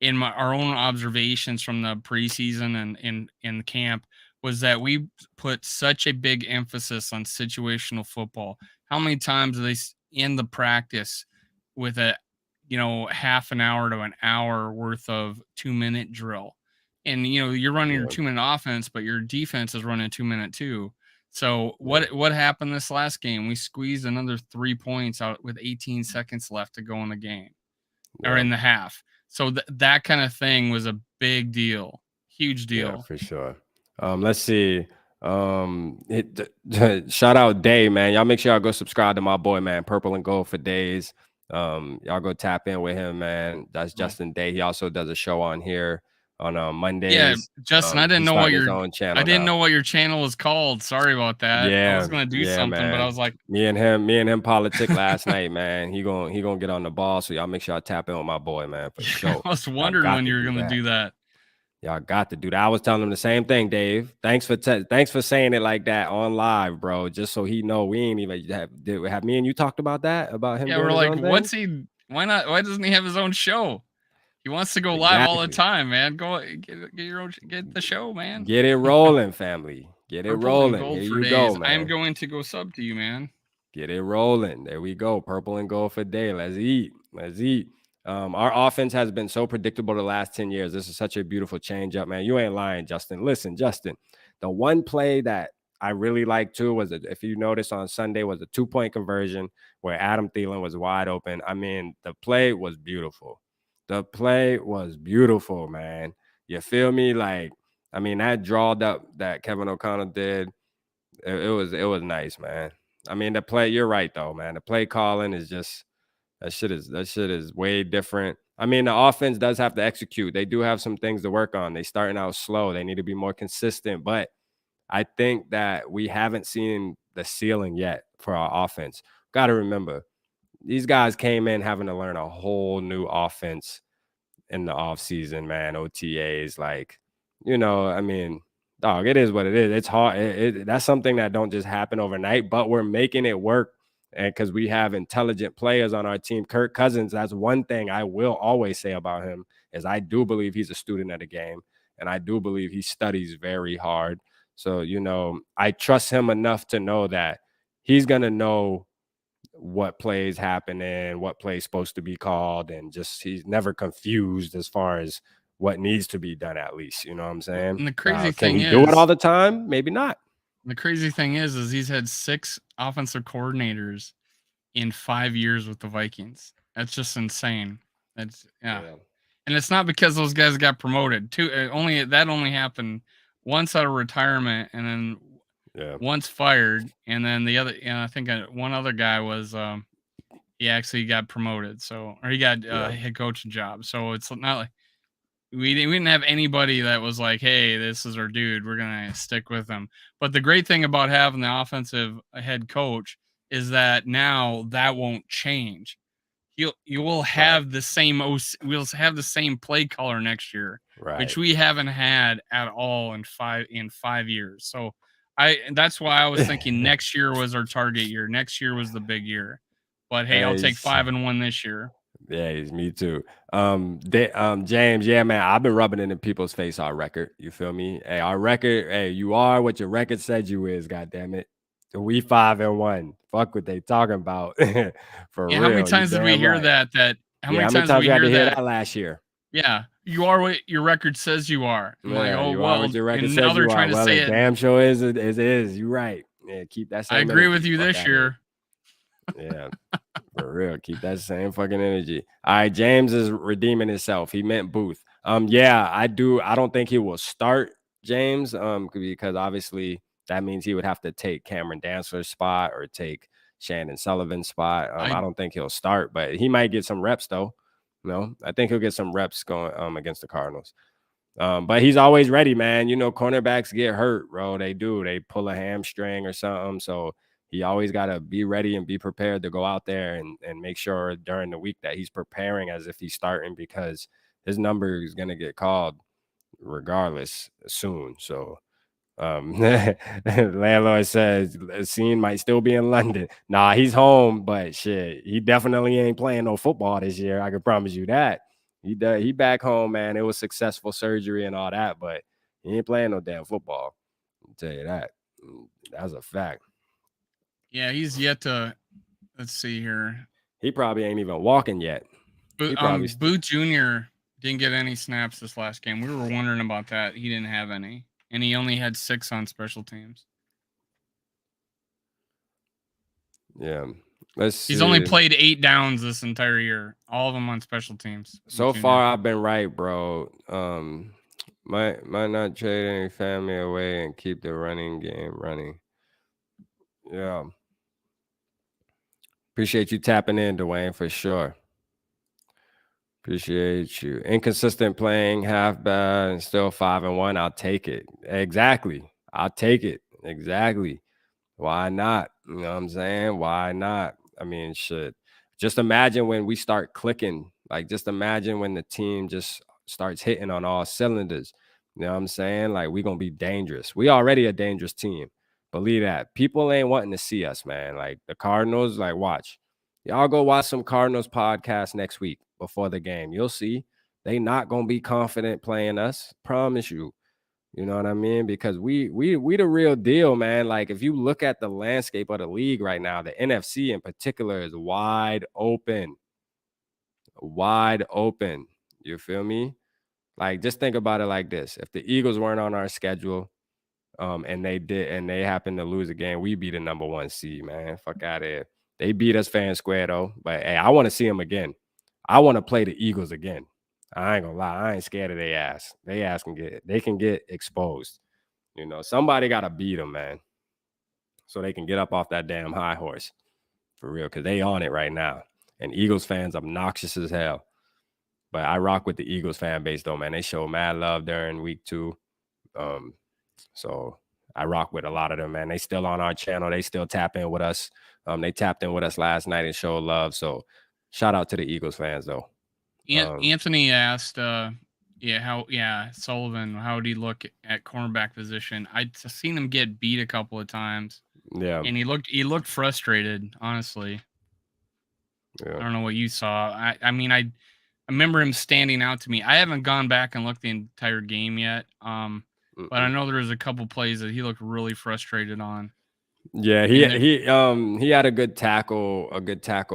in our own observations from the preseason and in camp was that we put such a big emphasis on situational football. How many times do they end the practice with a half an hour to an hour worth of 2-minute drill? And you're running your 2-minute offense, but your defense is running 2-minute too. So what happened this last game? We squeezed another 3 points out with 18 seconds left to go in the game or in the half. So that kind of thing was a big deal, huge deal. Yeah, for sure. Let's see. Shout out Day, man. Y'all make sure y'all go subscribe to my boy, man. Purple and Gold for Days. Y'all go tap in with him, man. That's Justin Day. He also does a show on here on Mondays. Yeah, Justin, I didn't know what your channel. I didn't know what your channel was called. Sorry about that. Yeah, I was gonna do something, man. but I was like, me and him politic last night, man. He gonna get on the ball, so y'all make sure y'all tap in with my boy, man, for sure. I was wondering when you were gonna do that. Y'all got to do that. I was telling him the same thing, Dave. Thanks for saying it like that on live, bro. Just so he know we ain't even have me and you talked about that about him. Yeah, we're like, what's he? Why not? Why doesn't he have his own show? He wants to go live all the time, man. Go get your own, get the show, man. Get it rolling, family. Get it Purple rolling. And Gold Here for you days. go, man. I am going to go sub to you, man. Get it rolling. There we go. Purple and Gold for day. Let's eat. Let's eat. Our offense has been so predictable the last 10 years. This is such a beautiful change up, man. You ain't lying, Justin. Listen, Justin, the one play that I really liked too was, if you notice on Sunday, was a 2-point conversion where Adam Thielen was wide open. I mean, the play was beautiful. The play was beautiful, man. You feel me? Like, I mean, that drawed up that Kevin O'Connell did, it was nice, man. I mean, the play, you're right though, man. The play calling is just, that shit is way different. I mean, the offense does have to execute. They do have some things to work on. They starting out slow. They need to be more consistent. But I think that we haven't seen the ceiling yet for our offense. Got to remember, these guys came in having to learn a whole new offense in the offseason, man. OTAs, like, I mean, dog, it is what it is. It's hard. That's something that don't just happen overnight, but we're making it work. And because we have intelligent players on our team. Kirk Cousins, that's one thing I will always say about him, is I do believe he's a student of the game, and I do believe he studies very hard. So, I trust him enough to know that he's going to know what plays happening, what play's supposed to be called, and just he's never confused as far as what needs to be done, at least. You know what I'm saying? And the crazy thing can he do it all the time? Maybe not. The crazy thing is he's had 6 offensive coordinators in 5 years with the Vikings. That's just insane. That's yeah. And it's not because those guys got promoted. That only happened once out of retirement, and then once fired, and then the other. And I think one other guy was he actually got promoted. So, or he got a head coaching job. So it's not like we didn't have anybody that was like, hey, this is our dude, we're gonna stick with him. But the great thing about having the offensive head coach is that now that won't change. You will have the same we'll have the same play caller next year, which we haven't had at all in 5 years. So that's why I was thinking next year was our target year. Next year was the big year. But hey, I'll take 5-1 this year. Yeah, me too. James, yeah, man, I've been rubbing it in people's face, our record. You feel me? Hey, our record, hey, you are what your record said you is, goddammit. We 5-1. Fuck what they talking about. For real. How many times did we hear that? How many times did we had to hear that last year? Yeah, you are what your record says you are. I'm like, oh well, your record and says now they're trying to say it. Damn sure is. You're right. Yeah, keep that. I agree with you this year. Yeah, for For real. Keep that same fucking energy. All right, James is redeeming himself. He meant Booth. Yeah, I do. I don't think he will start James. Because obviously that means he would have to take Cameron Dantzler's spot or take Shannon Sullivan's spot. I don't think he'll start, but he might get some reps though. I think he'll get some reps going against the Cardinals. But he's always ready, man. Cornerbacks get hurt, bro. They do. They pull a hamstring or something. So he always got to be ready and be prepared to go out there and make sure during the week that he's preparing as if he's starting, because his number is going to get called regardless soon. So landlord says Scene might still be in London. Nah, he's home, but shit, he definitely ain't playing no football this year. I can promise you that. He back home, man. It was successful surgery and all that, but he ain't playing no damn football. I'll tell you that. That's a fact. Yeah, he's yet to. Let's see here. He probably ain't even walking yet. Boot Jr. didn't get any snaps this last game. We were wondering about that. He didn't have any, and he only had 6 on special teams. Yeah. Let's see. He's only played 8 downs this entire year, all of them on special teams. So far, I've been right, bro. Might not trade any family away and keep the running game running. Yeah. Appreciate you tapping in, Dwayne, for sure. Appreciate you. Inconsistent playing, half bad, and still 5-1. I'll take it. Exactly. I'll take it. Exactly. Why not? You know what I'm saying? Why not? I mean, shit. Just imagine when we start clicking. Like, just imagine when the team just starts hitting on all cylinders. You know what I'm saying? Like, we're going to be dangerous. We already a dangerous team. Believe that. People ain't wanting to see us, man. Like, the Cardinals, like, watch. Y'all go watch some Cardinals podcast next week before the game. You'll see. They not going to be confident playing us. Promise you. You know what I mean? Because we the real deal, man. Like, if you look at the landscape of the league right now, the NFC in particular is wide open. Wide open. You feel me? Like, just think about it like this. If the Eagles weren't on our schedule, and they happened to lose a game, we'd be the number 1 seed, man. Fuck out of here. They beat us fair and square, though. But, hey, I want to see them again. I want to play the Eagles again. I ain't gonna lie. I ain't scared of their ass. They ass can get exposed. Somebody got to beat them, man, so they can get up off that damn high horse. For real, because they on it right now. And Eagles fans obnoxious as hell. But I rock with the Eagles fan base, though, man. They show mad love during week 2. So I rock with a lot of them, man. They still on our channel. They still tap in with us. They tapped in with us last night and showed love. So shout out to the Eagles fans, though. Anthony asked, Sullivan, how would he look at cornerback position? I'd seen him get beat a couple of times. Yeah. And he looked frustrated, honestly. Yeah. I don't know what you saw. I mean, I remember him standing out to me. I haven't gone back and looked the entire game yet. But I know there was a couple plays that he looked really frustrated on. Yeah, he had a good tackle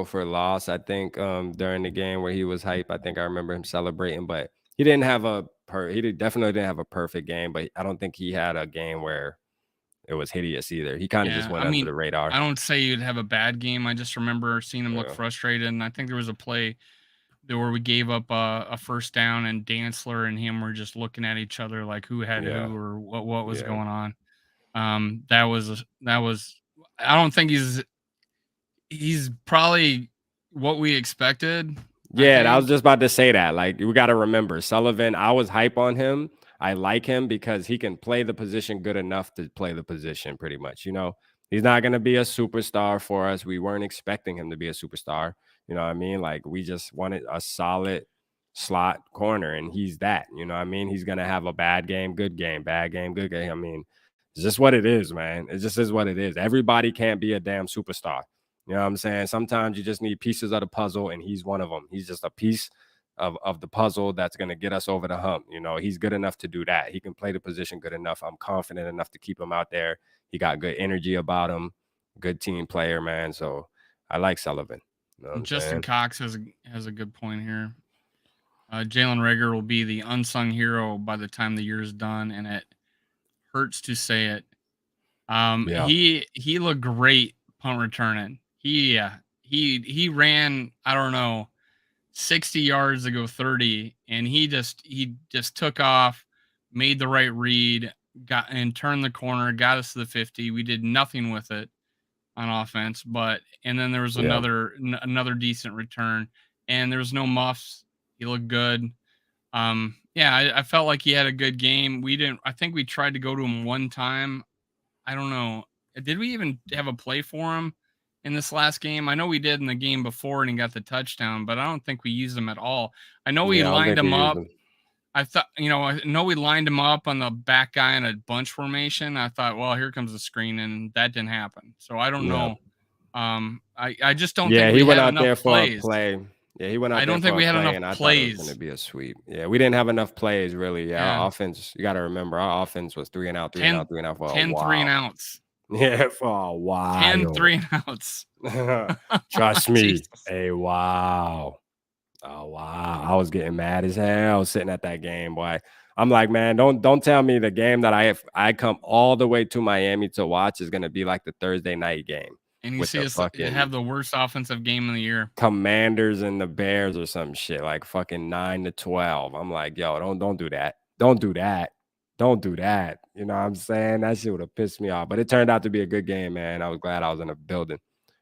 for loss, I think, during the game where he was hype. I think I remember him celebrating, but he didn't have definitely didn't have a perfect game, but I don't think he had a game where it was hideous either. He kind of just went under the radar. I don't say you'd have a bad game. I just remember seeing him look frustrated, and I think there was a play where we gave up a first down, and Dantzler and him were just looking at each other like who had who or what was going on. That was I don't think he's probably what we expected. Yeah, I was just about to say that. Like, we got to remember Sullivan. I was hype on him. I like him because he can play the position good enough to play the position pretty much. He's not going to be a superstar for us. We weren't expecting him to be a superstar. You know what I mean? Like, we just wanted a solid slot corner, and he's that. You know what I mean? He's going to have a bad game, good game, bad game, good game. I mean, it's just what it is, man. It just is what it is. Everybody can't be a damn superstar. You know what I'm saying? Sometimes you just need pieces of the puzzle, and he's one of them. He's just a piece of the puzzle that's going to get us over the hump. He's good enough to do that. He can play the position good enough. I'm confident enough to keep him out there. He got good energy about him, good team player, man. So I like Sullivan. You know Justin Cox has a good point here. Jalen Reagor will be the unsung hero by the time the year is done, and it hurts to say it. He looked great punt returning. He he ran, I don't know, 60 yards to go 30, and he just took off, made the right read, got and turned the corner, got us to the 50. We did nothing with it on offense, and then there was another decent return, and there was no muffs. He looked good. Yeah, I felt like he had a good game. I think we tried to go to him one time. I don't know. Did we even have a play for him in this last game? I know we did in the game before and he got the touchdown, but I don't think we used him at all. I know we Yeah, I don't lined think we him used up. him. I know we lined him up on the back guy in a bunch formation. I thought, well, here comes the screen, and that didn't happen. So I don't Yeah. know. I just don't Yeah, think he we went had out enough there for a plays. play. Yeah, he went I out there don't think for we a had play, enough and I thought it was going to plays. be a sweep. Yeah, we didn't have enough plays, really. Yeah, Yeah. our offense, you got to remember, our offense was 3 and out, 3 and 10, out, 3 and out for a 10 3 and while. outs. Yeah, for a 10 while. 3 and outs. Trust me. Jesus. Hey, wow. Oh, wow. I was getting mad as hell sitting at that game, boy. I'm like, man, don't tell me the game that I come all the way to Miami to watch is going to be like the Thursday night game And you with see the us fucking have the worst offensive game of the year. Commanders and the Bears or some shit, like fucking 9-12. I'm like, yo, don't do that. Don't do that. Don't do that. You know what I'm saying? That shit would have pissed me off. But it turned out to be a good game, man. I was glad I was in the building.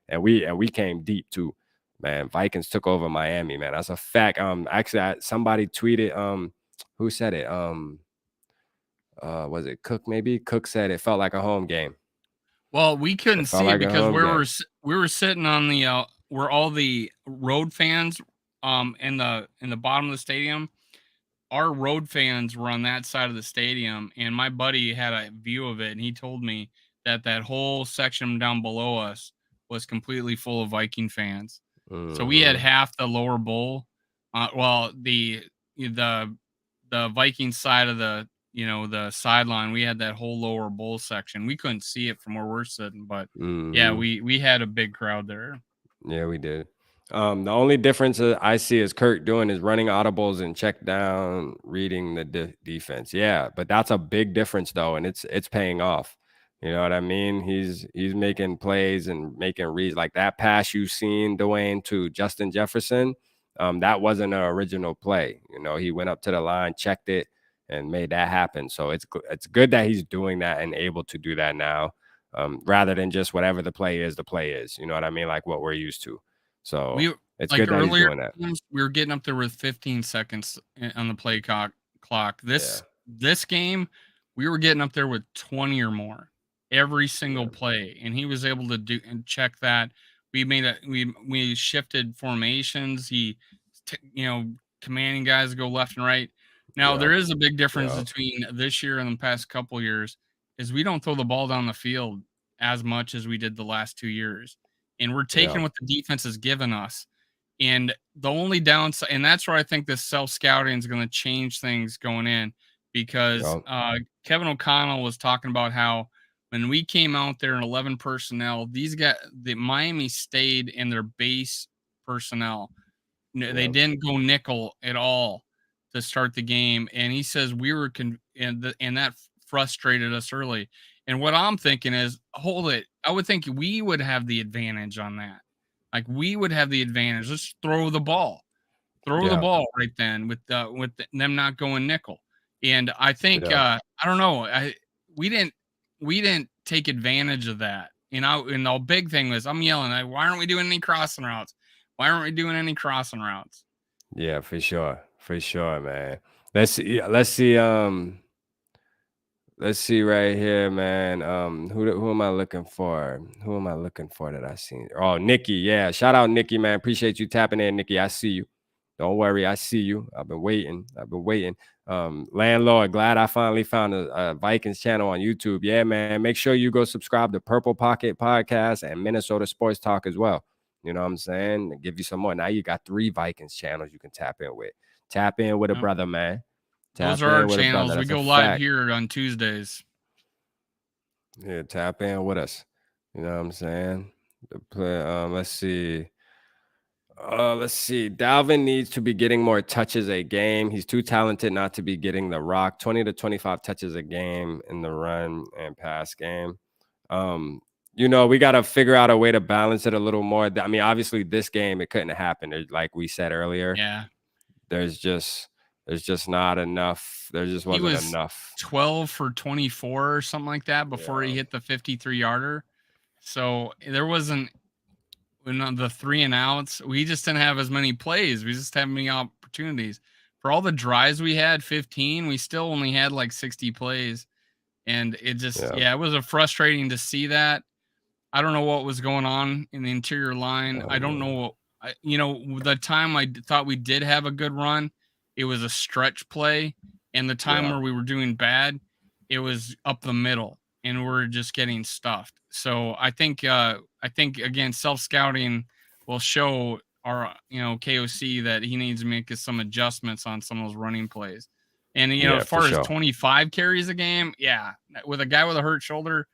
And we came deep too. Man, Vikings took over Miami, man. That's a fact. Actually, somebody tweeted, who said it? Was it Cook maybe? Cook said it felt like a home game. Well, we couldn't It felt see it like a because home game. we were sitting on the where all the road fans in the bottom of the stadium. Our road fans were on that side of the stadium, and my buddy had a view of it, and he told me that whole section down below us was completely full of Viking fans. So we had Mhm. half the lower bowl, well, the Viking side of the sideline. We had that whole lower bowl section. We couldn't see it from where we're sitting, but yeah, Mhm. we had a big crowd there. Yeah, we did. The only difference I see is Kirk doing is running audibles and check down, reading the defense. Yeah, but that's a big difference though, and it's paying off. You know what I mean? He's making plays and making reads like that pass you seen Dwayne to Justin Jefferson. That wasn't an original play. You know, he went up to the line, checked it, and made that happen. So it's good that he's doing that and able to do that now. Rather than just whatever the play is. You know what I mean? Like what we're used to. So We it's like good that he's earlier doing that. games, we were getting up there with 15 seconds on the play clock. Yeah, This game, we were getting up there with 20 or more every single yeah, play, and he was able to do and check that. We shifted formations. Commanding guys to go left and right. Now yeah, there is a big difference yeah, between this year and the past couple years, is we don't throw the ball down the field as much as we did the last 2 years, and we're yeah, taking what the defense has given us. And the only downside, and that's where I think this self scouting is going to change things going in, because yeah, Kevin O'Connell was talking about how when we came out there in 11 personnel, the Miami stayed in their base personnel. They yeah, didn't go nickel at all to start the game, and he says we were and that frustrated us early. And what I'm thinking is, hold it. I would think we would have the advantage on that. Like we would have the advantage. Let's throw the ball. Throw the yeah, ball right then them not going nickel. And I think yeah, I don't know. We didn't we didn't take advantage of that. And the big thing was I'm yelling, why aren't we doing any crossing routes? Why aren't we doing any crossing routes? yeah, for sure, man. Let's see right here, man. Who am I looking for? Who am I looking for that I seen? Oh, Nikki. Yeah, shout out Nikki, man. Appreciate you tapping in, Nikki. I see you. Don't worry, I see you. I've been waiting. Landlord, glad I finally found a Vikings channel on YouTube. Yeah, man. Make sure you go subscribe to Purple Pocket Podcast and Minnesota Sports Talk as well. You know what I'm saying? Give you some more. Now you got 3 Vikings channels you can tap in with. Tap in with a Yep. brother, man. Those Tap are our in with a channels. brother. We That's a go live fact. here on Tuesdays. Yeah, tap in with us. You know what I'm saying? Let's see. Let's see. Dalvin needs to be getting more touches a game. He's too talented not to be getting the rock. 20 to 25 touches a game in the run and pass game. Um, You know, we got to figure out a way to balance it a little more. I mean, obviously, this game it couldn't happen. Like we said earlier, Yeah. there's just not enough. There just He wasn't was enough. 12 for 24 or something like that before he hit the 53-yarder. So there wasn't the 3 and outs. We just didn't have as many plays. We just had many opportunities. For all the drives we had, 15, we still only had like 60 plays. And it just, it was frustrating to see that. I don't know what was going on in the interior line. I don't know. The time I thought we did have a good run, it was a stretch play. And the time where we were doing bad, it was up the middle and we're just getting stuffed. So I think again, self-scouting will show our, KOC that he needs to make some adjustments on some of those running plays. And, as far as 25 carries a game, with a guy with a hurt shoulder,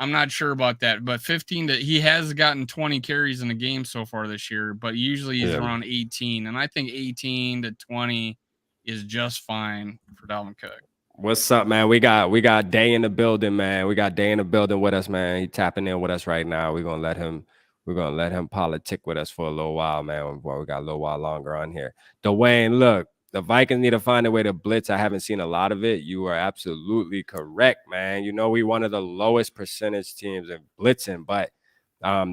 I'm not sure about that, but he has gotten 20 carries in a game so far this year, but usually he's around 18. And I think 18 to 20 is just fine for Dalvin Cook. What's up, man? We got Day in the building, man. We got Day in the building with us, man. He tapping in with us right now. We're gonna let him politic with us for a little while, man. Well, we got a little while longer on here. Dwayne, look, the Vikings need to find a way to blitz. I haven't seen a lot of it. You are absolutely correct, man. You know, we one of the lowest percentage teams in blitzing, but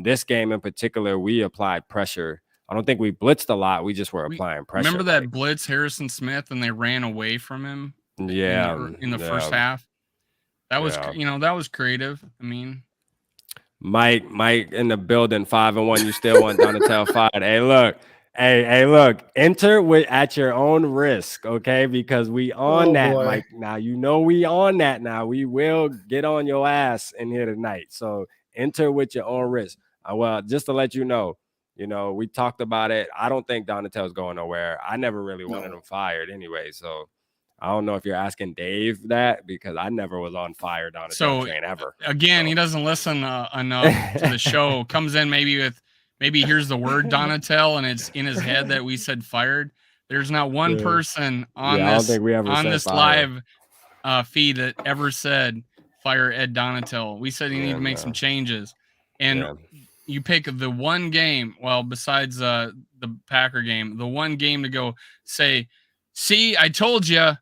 this game in particular, we applied pressure. I don't think we blitzed a lot. We just were applying pressure. Remember that blitz Harrison Smith and they ran away from him? Yeah, in the first half. That was that was creative. I mean, Mike in the building, 5-1. You still want Donatel fired? Hey, look. Enter at your own risk, okay? Because we on that, boy. Mike. Now you know we on that. Now we will get on your ass in here tonight. So enter with your own risk. Well, just to let you know, we talked about it. I don't think Donatel's going nowhere. I never really wanted him fired anyway. So I don't know if you're asking Dave that because I never was on fire Donatel train ever. Again, he doesn't listen enough to the show. Comes in maybe here's the word Donatel and it's in his head that we said fired. There's not one person on this live feed that ever said fire Ed Donatel. We said he needed to make some changes. And you pick the one game, well, besides the Packer game, the one game to go say, see, I told you,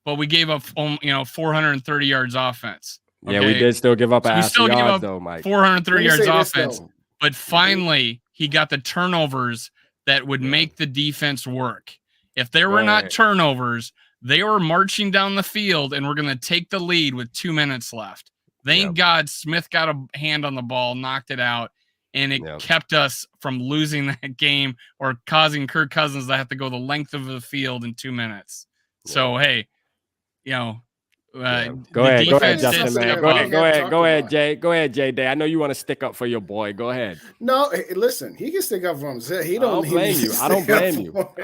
but we gave up 430 yards offense. Okay? Yeah, we did still give up yards though, Mike. 430 yards offense. But finally, he got the turnovers that would make the defense work. If there were not turnovers, they were marching down the field and we're going to take the lead with 2 minutes left. Thank God Smith got a hand on the ball, knocked it out, and it kept us from losing that game or causing Kirk Cousins to have to go the length of the field in 2 minutes. So, hey, go ahead, Justin, man. Go ahead, Jay. Go ahead, Jay Day. I know you want to stick up for your boy. Go ahead. No, hey, listen, he can stick up for himself. I don't blame you. I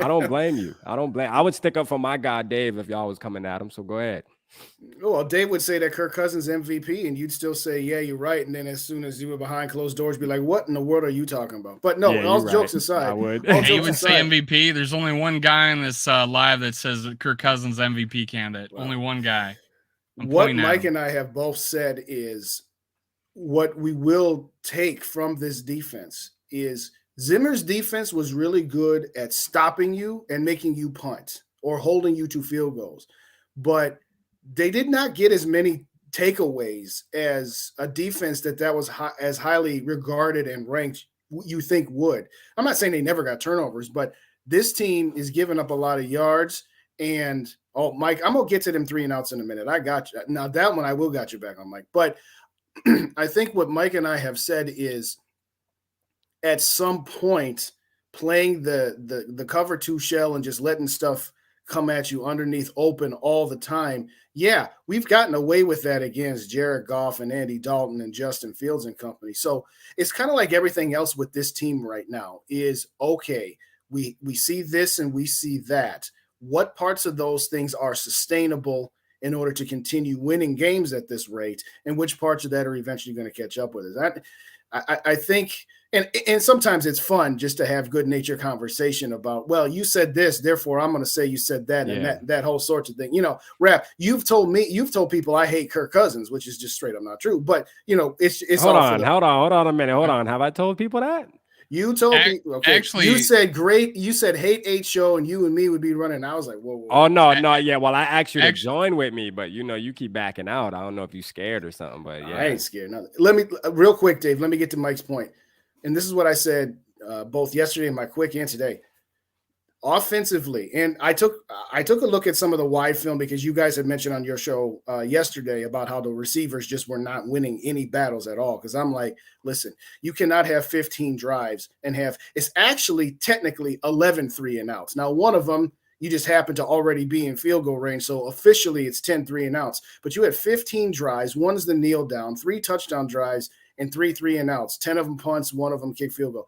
don't blame you. I would stick up for my guy Dave if y'all was coming at him. So go ahead. Well, Dave would say that Kirk Cousins MVP, and you'd still say, yeah, you're right. And then as soon as you were behind closed doors, be like, what in the world are you talking about? But no, all jokes aside. I would. He would say MVP. There's only one guy in this live that says Kirk Cousins MVP candidate. Only one guy. What Mike and I have both said is what we will take from this defense is Zimmer's defense was really good at stopping you and making you punt or holding you to field goals. But they did not get as many takeaways as a defense that was as highly regarded and ranked you think would. I'm not saying they never got turnovers, but this team is giving up a lot of yards. And, Mike, I'm going to get to them 3 and outs in a minute. I got you. Now, that one I will got you back on, Mike. But I think what Mike and I have said is at some point playing the cover 2 shell and just letting stuff come at you underneath open all the time. Yeah, we've gotten away with that against Jared Goff and Andy Dalton and Justin Fields and company. So it's kind of like everything else with this team right now is, okay, we see this and we see that. What parts of those things are sustainable in order to continue winning games at this rate, and which parts of that are eventually going to catch up with us? I think, and sometimes it's fun just to have good natured conversation about, well, you said this, therefore I'm going to say you said that, and that whole sorts of thing. You know, Rap, you've told people I hate Kirk Cousins, which is just straight up not true. But you know, it's hold on a minute, hold on. Have I told people that? You told people, okay. Actually, you said great. You said hate 8 show, and you and me would be running. I was like, whoa. Oh no, yeah. Well, I asked you to join with me, but you know, you keep backing out. I don't know if you're scared or something, but yeah, I ain't scared. Nothing. Let me real quick, Dave. Let me get to Mike's point, and this is what I said both yesterday in my quick and today. Offensively, and I took a look at some of the wide film because you guys had mentioned on your show yesterday about how the receivers just were not winning any battles at all. Because I'm like, listen, you cannot have 15 drives and it's actually technically 11 3-and-outs. Now, one of them you just happen to already be in field goal range, so officially it's 10 3-and-outs. But you had 15 drives. One is the kneel down, 3 touchdown drives, and 3 3-and-outs. 10 of them punts, 1 of them kick field goal.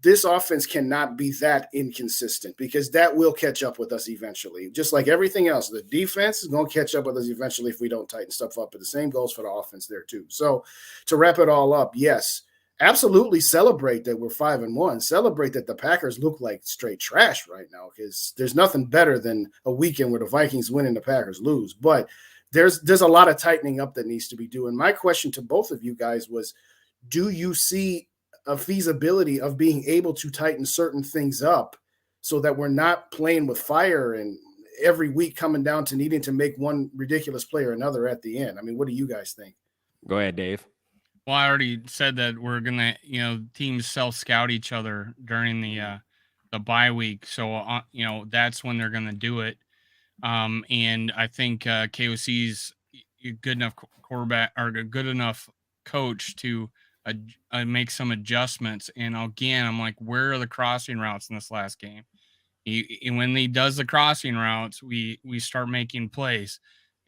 This offense cannot be that inconsistent because that will catch up with us eventually. Just like everything else, the defense is going to catch up with us eventually if we don't tighten stuff up. But the same goes for the offense there too. So to wrap it all up, yes, absolutely celebrate that we're 5-1. Celebrate that the Packers look like straight trash right now because there's nothing better than a weekend where the Vikings win and the Packers lose. But there's a lot of tightening up that needs to be done. My question to both of you guys was, do you see a feasibility of being able to tighten certain things up so that we're not playing with fire and every week coming down to needing to make one ridiculous play or another at the end? I mean, what do you guys think? Go ahead, Dave. Well, I already said that we're going to, teams self-scout each other during the bye week. So, that's when they're going to do it. And I think KOC's a good enough quarterback or a good enough coach to make some adjustments. And again, I'm like, where are the crossing routes in this last game? When he does the crossing routes, we start making plays.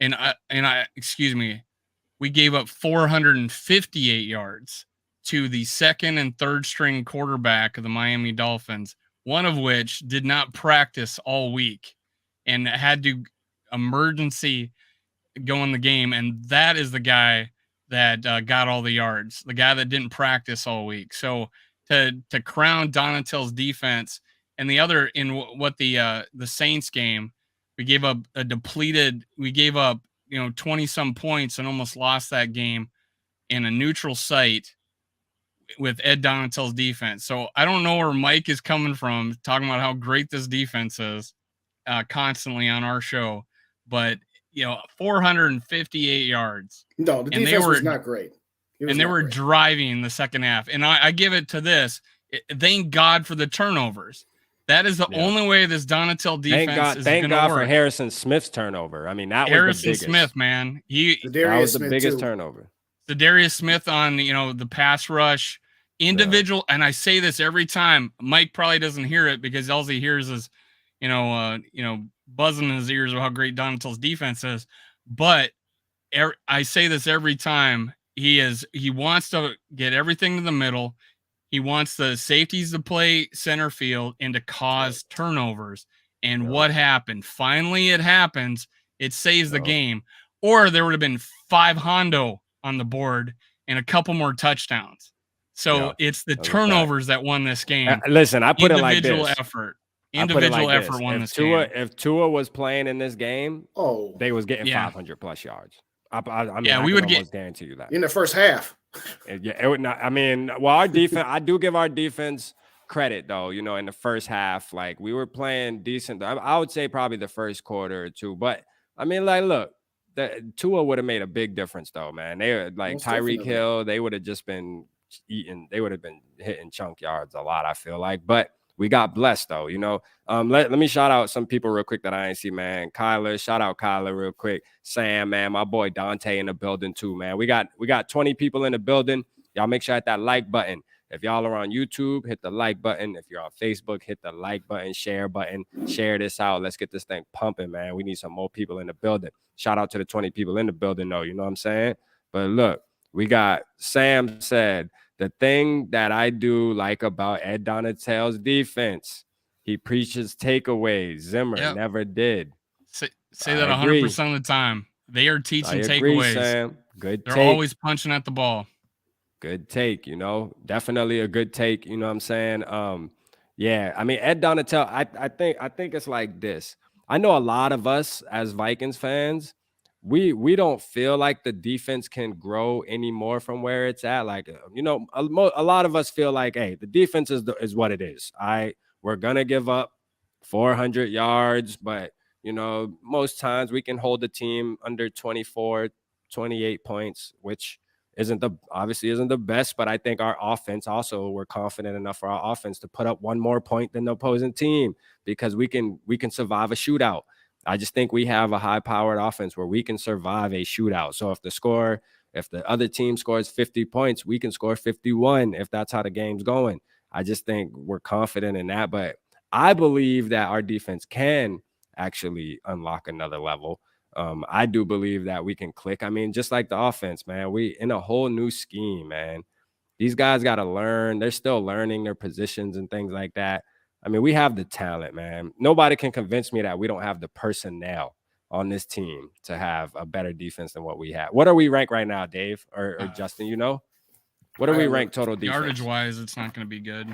And we gave up 458 yards to the second and third string quarterback of the Miami Dolphins, one of which did not practice all week and had to emergency go in the game. And that is the guy that got all the yards, the guy that didn't practice all week. So to crown Donatell's defense, and the other in what the Saints game, we gave up 20 some points and almost lost that game in a neutral site with Ed Donatell's defense. So I don't know where Mike is coming from talking about how great this defense is constantly on our show, but 458 yards. No, the defense was not great. And they were driving the second half. And I give it to this. Thank God for the turnovers. That is the only way this Donatell defense is going to work. Thank God for Harrison Smith's turnover. I mean, that was the biggest. Harrison Smith, man. That was the biggest turnover. The Darius Smith on, the pass rush. Individual, and I say this every time. Mike probably doesn't hear it because all he hears is, buzzing in his ears of how great Donatell's defense is. But I say this every time. He wants to get everything to the middle. He wants the safeties to play center field and to cause turnovers. And what happened? Finally, it happens. It saves the game. Or there would have been 5 Hondo on the board and a couple more touchdowns. So it's the turnovers that won this game. Listen, I put it like this. Individual effort won this game. If Tua was playing in this game, they was getting 500 plus yards. I mean, we would almost guarantee you that in the first half. It would not. I mean, well, our defense. I do give our defense credit though. In the first half, like we were playing decent. I would say probably the first quarter or two. But I mean, like, look, Tua would have made a big difference though, man. They were like Tyreek Hill. They would have just been eating. They would have been hitting chunk yards a lot. I feel like, but we got blessed though. Let me shout out some people real quick that I ain't see, man. Kyler, shout out Kyler real quick. Sam, man, my boy Dante in the building too, man. We got 20 people in the building. Y'all make sure to hit that like button. If y'all are on YouTube, hit the like button. If you're on Facebook, hit the like button, share button, share this out. Let's get this thing pumping, man. We need some more people in the building. Shout out to the 20 people in the building though, you know what I'm saying? But look, we got Sam said, the thing that I do like about Ed Donatell's defense, he preaches takeaways. Zimmer never did. Say that 100% of the time. They are teaching takeaways. Sam. Good. They're always punching at the ball. Good take, definitely a good take. You know what I'm saying? Yeah, I mean, Ed Donatel, I think it's like this. I know a lot of us as Vikings fans, we don't feel like the defense can grow anymore from where it's at. Like, a lot of us feel like, hey, the defense is what it is. We're gonna give up 400 yards, but most times we can hold the team under 24, 28 points, which obviously isn't the best, but I think our offense also, we're confident enough for our offense to put up one more point than the opposing team because we can survive a shootout. I just think we have a high-powered offense where we can survive a shootout. So if the other team scores 50 points, we can score 51 if that's how the game's going. I just think we're confident in that, but I believe that our defense can actually unlock another level. I do believe that we can click. I mean, just like the offense, man, we in a whole new scheme, man. These guys got to learn. They're still learning their positions and things like that. I mean, we have the talent, man. Nobody can convince me that we don't have the personnel on this team to have a better defense than what we have. What are we ranked right now, Dave or Justin? What are we ranked total defense? Yardage wise, it's not going to be good.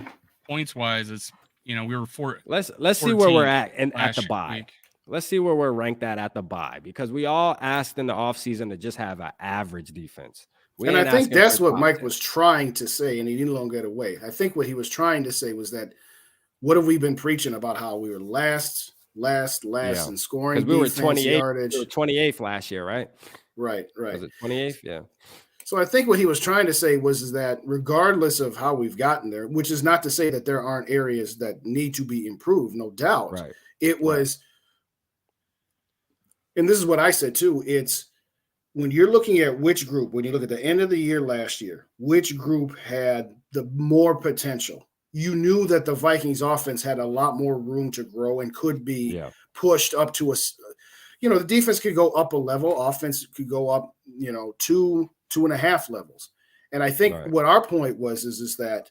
Points wise, it's we were Let's see where we're at at the bye. Let's see where we're ranked at the bye, because we all asked in the offseason to just have an average defense. And I think that's what Mike was trying to say, and he didn't long get away. I think what he was trying to say was that what have we been preaching about how we were last in scoring? We were 28th, yardage. We were 28th last year, right? Right. Was it 28th? Yeah. So I think what he was trying to say was that regardless of how we've gotten there, which is not to say that there aren't areas that need to be improved, no doubt. Right. It was, and this is what I said too, it's when you're looking at which group, when you look at the end of the year last year, which group had the more potential, you knew that the Vikings offense had a lot more room to grow and could be pushed up to the defense could go up a level, offense could go up, 2.5 levels. And I think what our point was is that,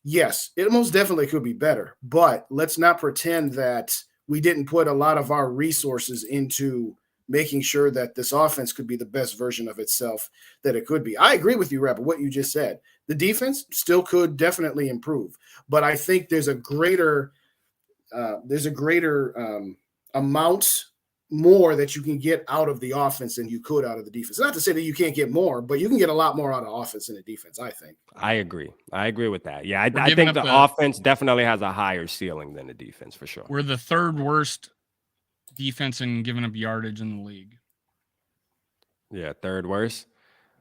yes, it most definitely could be better, but let's not pretend that we didn't put a lot of our resources into making sure that this offense could be the best version of itself that it could be. I agree with you, Rapper, what you just said. The defense still could definitely improve, but I think there's a greater amount more that you can get out of the offense than you could out of the defense. Not to say that you can't get more, but you can get a lot more out of offense than the defense, I think. I agree with that. Yeah, I think the offense definitely has a higher ceiling than the defense for sure. We're the third worst defense in giving up yardage in the league. Yeah, third worst.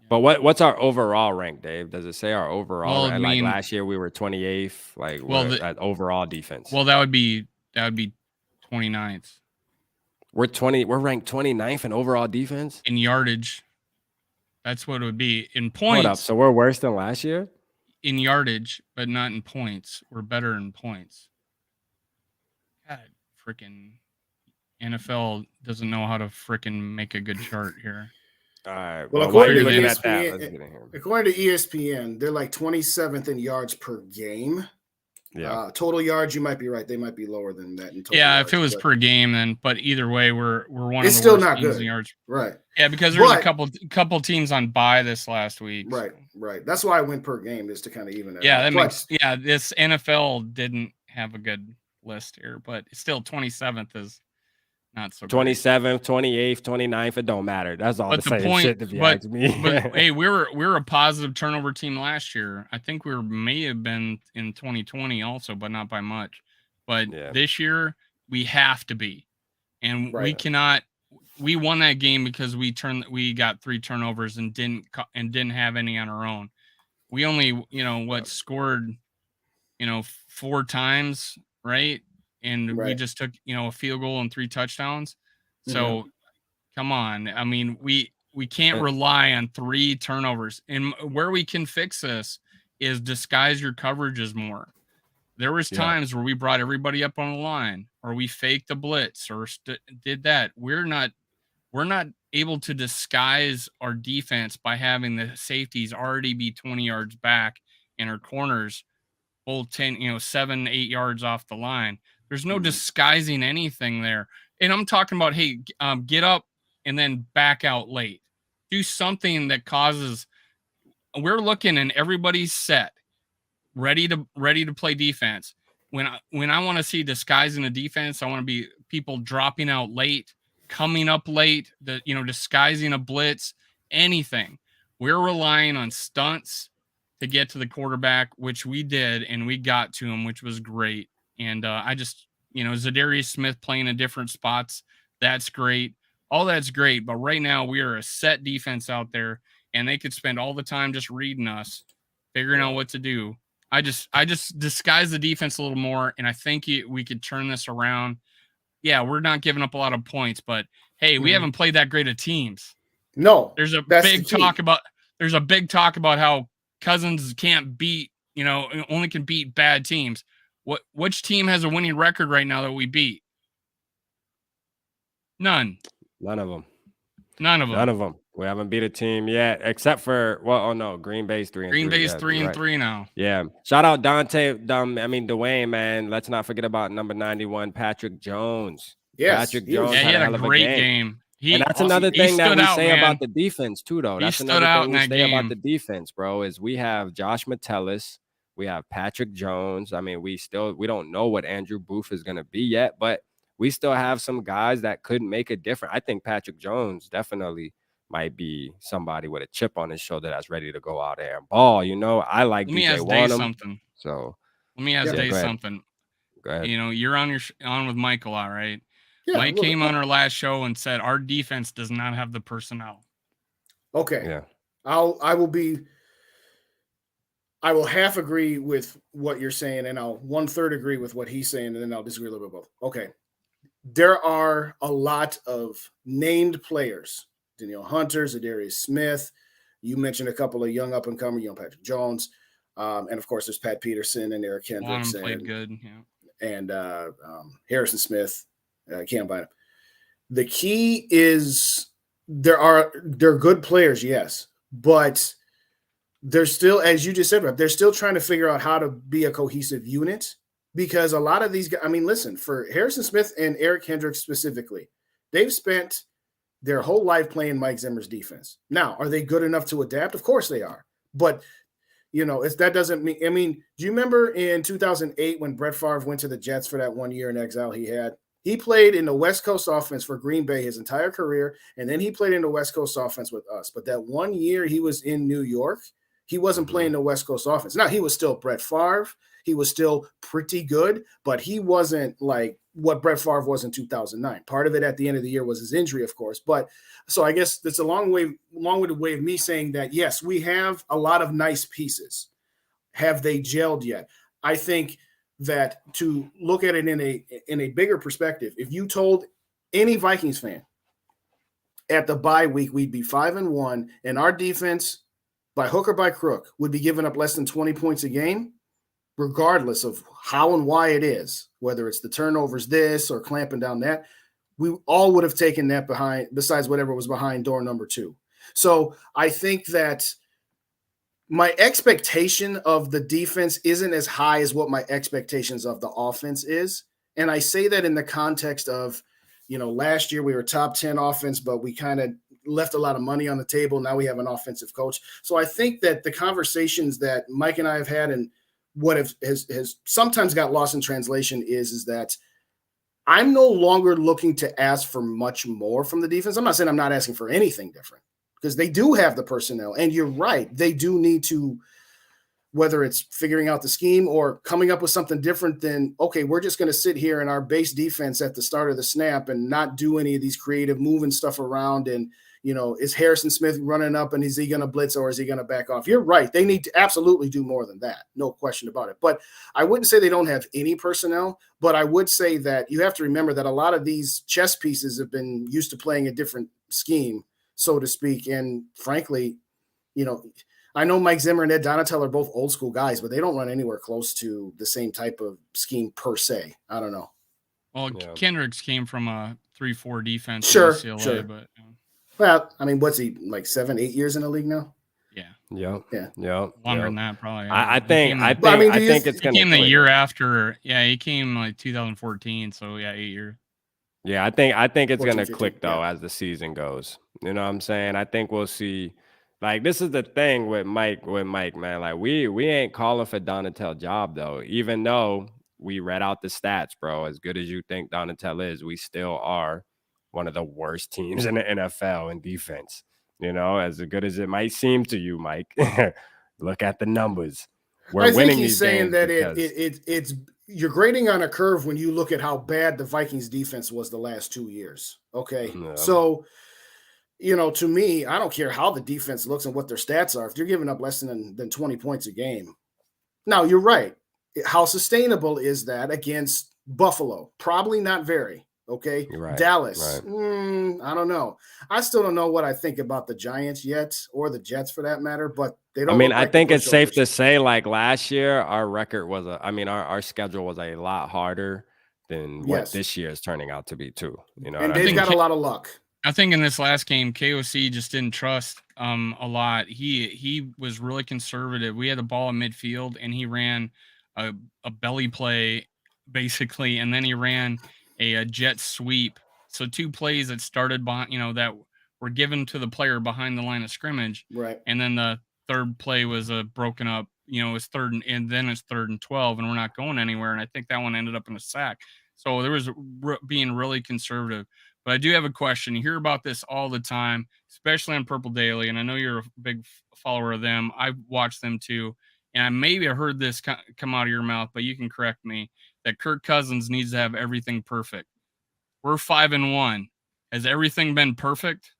But what's our overall rank, Dave? Does it say our overall rank? Like last year we were 28th, at overall defense. Well, that would be 29th. We're ranked 29th in overall defense? In yardage. That's what it would be. In points. Hold up. So we're worse than last year? In yardage, but not in points. We're better in points. God, freaking NFL doesn't know how to freaking make a good chart here. All right. Well, according to ESPN, they're like 27th in yards per game. Yeah. Total yards, you might be right. They might be lower than that. In total yards, if it was per game, then. But either way, we're one it's of the still worst not teams good. In yards. Right. Yeah, because there's a couple teams on bye this last week. Right. Right. That's why I went per game, is to kind of even it. Yeah, that makes. Yeah, this NFL didn't have a good list here, but still 27th is not so. 27th, 28th, 29th. It don't matter. That's all the same shit to be asking me. But hey, we were a positive turnover team last year. I think we may have been in 2020 also, but not by much. But this year we have to be, and we cannot. We won that game because we got 3 turnovers and didn't have any on our own. We only scored 4 times, right? And we just took a field goal and 3 touchdowns. So come on. I mean, we can't rely on 3 turnovers. And where we can fix this is disguise your coverages more. There was times where we brought everybody up on the line, or we faked the blitz, or did that. We're not able to disguise our defense by having the safeties already be 20 yards back and our corners full 10, 7, 8 yards off the line. There's no disguising anything there. And I'm talking about, hey, get up and then back out late. Do something that causes we're looking and everybody's set, ready to play defense. When I want to see disguising the defense, I want to be people dropping out late, coming up late, disguising a blitz, anything. We're relying on stunts to get to the quarterback, which we did, and we got to him, which was great. And I just, Zadarius Smith playing in different spots, that's great. All that's great, but right now we are a set defense out there, and they could spend all the time just reading us, figuring out what to do. I just disguise the defense a little more, and I think we could turn this around. Yeah, we're not giving up a lot of points, but hey, we haven't played that great of teams. No, there's a big talk about how Cousins can't beat, only can beat bad teams. Which team has a winning record right now that we beat? None. None of them. None of them. We haven't beat a team yet, except for Green Bay's 3-3. Green Bay's 3-3 now. Yeah. Shout out Dwayne, man. Let's not forget about number 91, Patrick Jones. Yes. Patrick Jones he had a great game. And that's another thing that we say about the defense too, though. That's another thing we say about the defense, bro, is we have Josh Metellus, we have Patrick Jones. I mean, we don't know what Andrew Booth is going to be yet, but we still have some guys that could make a difference. I think Patrick Jones definitely might be somebody with a chip on his shoulder that's ready to go out there and ball. I like DJ Wanham. So let me ask Dave something. Go ahead. You're on with Mike a lot, right? Yeah, Mike came on our last show and said our defense does not have the personnel. Okay. Yeah. I will half agree with what you're saying, and I'll 1/3 agree with what he's saying, and then I'll disagree a little bit both. Okay. There are a lot of named players. Danielle Hunter, Zadarius Smith. You mentioned a couple of young up-and-comers, Patrick Jones. And, of course, there's Pat Peterson and Eric Hendricks. Played good, yeah. And Harrison Smith. Can't buy them. The key is they're good players, yes, but they're still, as you just said, they're still trying to figure out how to be a cohesive unit, because a lot of these guys, listen, for Harrison Smith and Eric Hendricks specifically, they've spent their whole life playing Mike Zimmer's defense. Now, are they good enough to adapt? Of course they are, but that doesn't mean. Do you remember in 2008 when Brett Favre went to the Jets for that 1 year in exile he had? He played in the West Coast offense for Green Bay his entire career, and then he played in the West Coast offense with us. But that 1 year he was in New York, he wasn't playing the West Coast offense. Now, he was still Brett Favre. He was still pretty good, but he wasn't like what Brett Favre was in 2009. Part of it at the end of the year was his injury, of course. But so I guess that's a long-winded way of me saying that, yes, we have a lot of nice pieces. Have they gelled yet? I think that to look at it in a bigger perspective, if you told any Vikings fan at the bye week we'd be 5-1 and our defense by hook or by crook would be giving up less than 20 points a game, regardless of how and why it is, whether it's the turnovers this or clamping down that, we all would have taken that behind, besides whatever was behind door number 2. So I think that my expectation of the defense isn't as high as what my expectations of the offense is. And I say that in the context of, last year we were top 10 offense, but we kind of left a lot of money on the table. Now we have an offensive coach. So I think that the conversations that Mike and I have had and what has sometimes got lost in translation is that I'm no longer looking to ask for much more from the defense. I'm not saying I'm not asking for anything different, because they do have the personnel. And you're right, they do need to, whether it's figuring out the scheme or coming up with something different than, okay, we're just going to sit here in our base defense at the start of the snap and not do any of these creative moving stuff around. And, is Harrison Smith running up and is he going to blitz or is he going to back off? You're right. They need to absolutely do more than that. No question about it. But I wouldn't say they don't have any personnel, but I would say that you have to remember that a lot of these chess pieces have been used to playing a different scheme, so to speak. And frankly, I know Mike Zimmer and Ed Donatel are both old school guys, but they don't run anywhere close to the same type of scheme per se. I don't know. Well, yeah. Kendricks came from a 3-4 defense. Sure, in UCLA, sure. But well, what's he, like 7-8 years in the league now? Yeah. Yeah. Longer than that, probably. I think it's going to. He came the year after. Yeah, he came like 2014. So 8 years. Yeah, I think it's going to click though as the season goes. You know what I'm saying? I think we'll see. Like, this is the thing with Mike, man. Like, we ain't calling for Donatel job, though. Even though we read out the stats, bro. As good as you think Donatel is, we still are one of the worst teams in the NFL in defense. You know, as good as it might seem to you, Mike. Look at the numbers. I think he's saying that it's you're grading on a curve when you look at how bad the Vikings defense was the last 2 years. Okay. Yeah. So, you know, to me, I don't care how the defense looks and what their stats are. If you're giving up less than 20 points a game. Now, you're right. How sustainable is that against Buffalo? Probably not very. Okay. Right. Dallas. Right. I don't know. I still don't know what I think about the Giants yet, or the Jets for that matter, but they don't. I mean, I think it's safe to say, like, last year, our record was our schedule was a lot harder than what this year is turning out to be too. You know, and they've got a lot of luck. I think in this last game, KOC just didn't trust a lot. He was really conservative. We had the ball in midfield, and he ran a belly play basically, and then he ran a jet sweep. So 2 plays that started behind, that were given to the player behind the line of scrimmage. Right. And then the third play was a broken up, it's third and then it's 3rd and 12, and we're not going anywhere. And I think that one ended up in a sack. So there was being really conservative. But I do have a question. You hear about this all the time, especially on Purple Daily, and I know you're a big follower of them. I watch them too, and I maybe heard this come out of your mouth, but you can correct me, that Kirk Cousins needs to have everything perfect. We're 5-1. Has everything been perfect?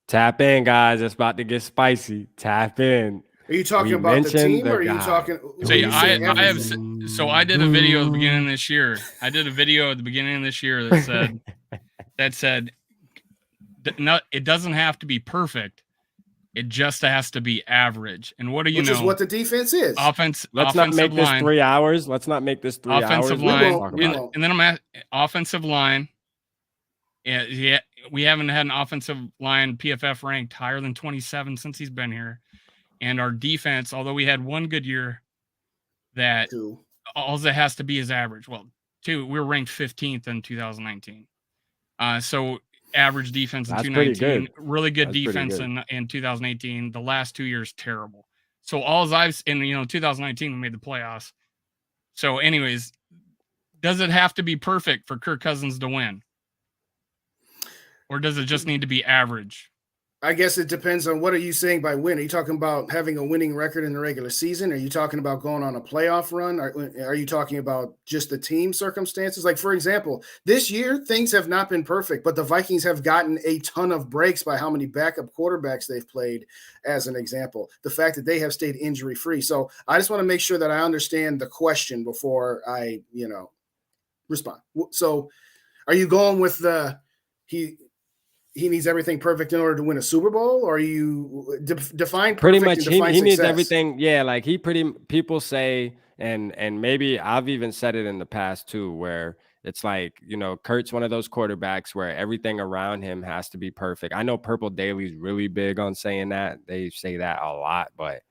Tap in, guys. It's about to get spicy. Tap in. Are you talking about the team, or are you talking? So I did a video at the beginning of this year. that said, no, it doesn't have to be perfect. It just has to be average. And what do you know? Which is what the defense is. Let's not make this 3 hours. Let's not make this 3 hours. Offensive line. And then I'm at offensive line. Yeah, we haven't had an offensive line PFF ranked higher than 27 since he's been here. And our defense, although we had one good year, that all that has to be is average. Well, 2, we were ranked 15th in 2019. So average defense in 2019, really good defense in 2018. The last 2 years, terrible. So all I've in 2019 we made the playoffs. So, anyways, does it have to be perfect for Kirk Cousins to win, or does it just need to be average? I guess it depends on what are you saying by win. Are you talking about having a winning record in the regular season? Are you talking about going on a playoff run? Are you talking about just the team circumstances? Like, for example, this year, things have not been perfect, but the Vikings have gotten a ton of breaks by how many backup quarterbacks they've played, as an example. The fact that they have stayed injury-free. So I just want to make sure that I understand the question before I, respond. So are you going with he needs everything perfect in order to win a Super Bowl, or are you define perfect? Pretty much, he needs everything. Yeah, like people say, and maybe I've even said it in the past too, where it's like, Kurt's one of those quarterbacks where everything around him has to be perfect. I know Purple Daily's really big on saying that. They say that a lot, but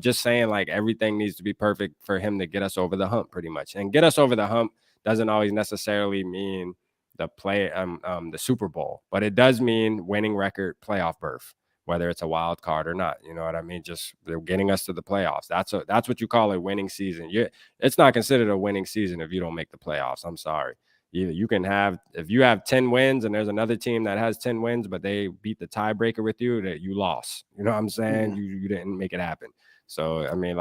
just saying like everything needs to be perfect for him to get us over the hump, pretty much. And get us over the hump doesn't always necessarily mean the Super Bowl, but it does mean winning record, playoff berth, whether it's a wild card or not. You know what I mean? Just they're getting us to the playoffs. That's what you call a winning season. It's not considered a winning season if you don't make the playoffs. I'm sorry. You can have, if you have 10 wins and there's another team that has 10 wins, but they beat the tiebreaker with you, that you lost. You know what I'm saying? Mm-hmm. You didn't make it happen. So, I mean,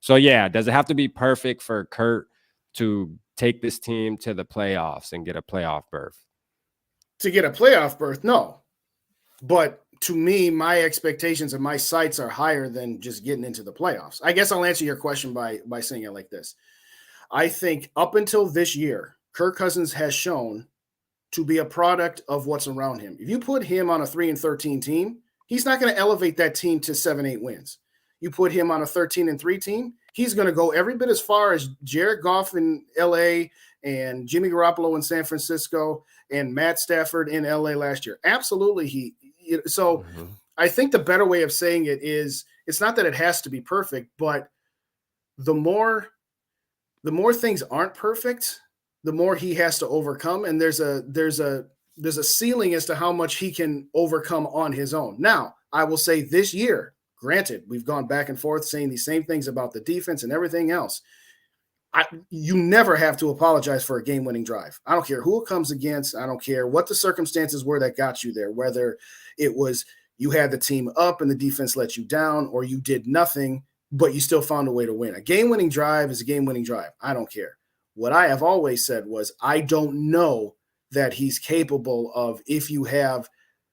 yeah, does it have to be perfect for Kurt to take this team to the playoffs and get a playoff berth? To get a playoff berth, no. But to me, my expectations and my sights are higher than just getting into the playoffs. I guess I'll answer your question by saying it like this. I think up until this year, Kirk Cousins has shown to be a product of what's around him. If you put him on a 3-13 team, he's not going to elevate that team to 7-8 wins. You put him on a 13-3 team, he's going to go every bit as far as Jared Goff in LA and Jimmy Garoppolo in San Francisco and Matt Stafford in LA last year. Absolutely. I think the better way of saying it is, it's not that it has to be perfect, but the more things aren't perfect, the more he has to overcome. And there's a ceiling as to how much he can overcome on his own. Now, I will say this year, granted, we've gone back and forth saying these same things about the defense and everything else. You never have to apologize for a game-winning drive. I don't care who it comes against. I don't care what the circumstances were that got you there, whether it was you had the team up and the defense let you down, or you did nothing, but you still found a way to win. A game-winning drive is a game-winning drive. I don't care. What I have always said was I don't know that he's capable of, if you have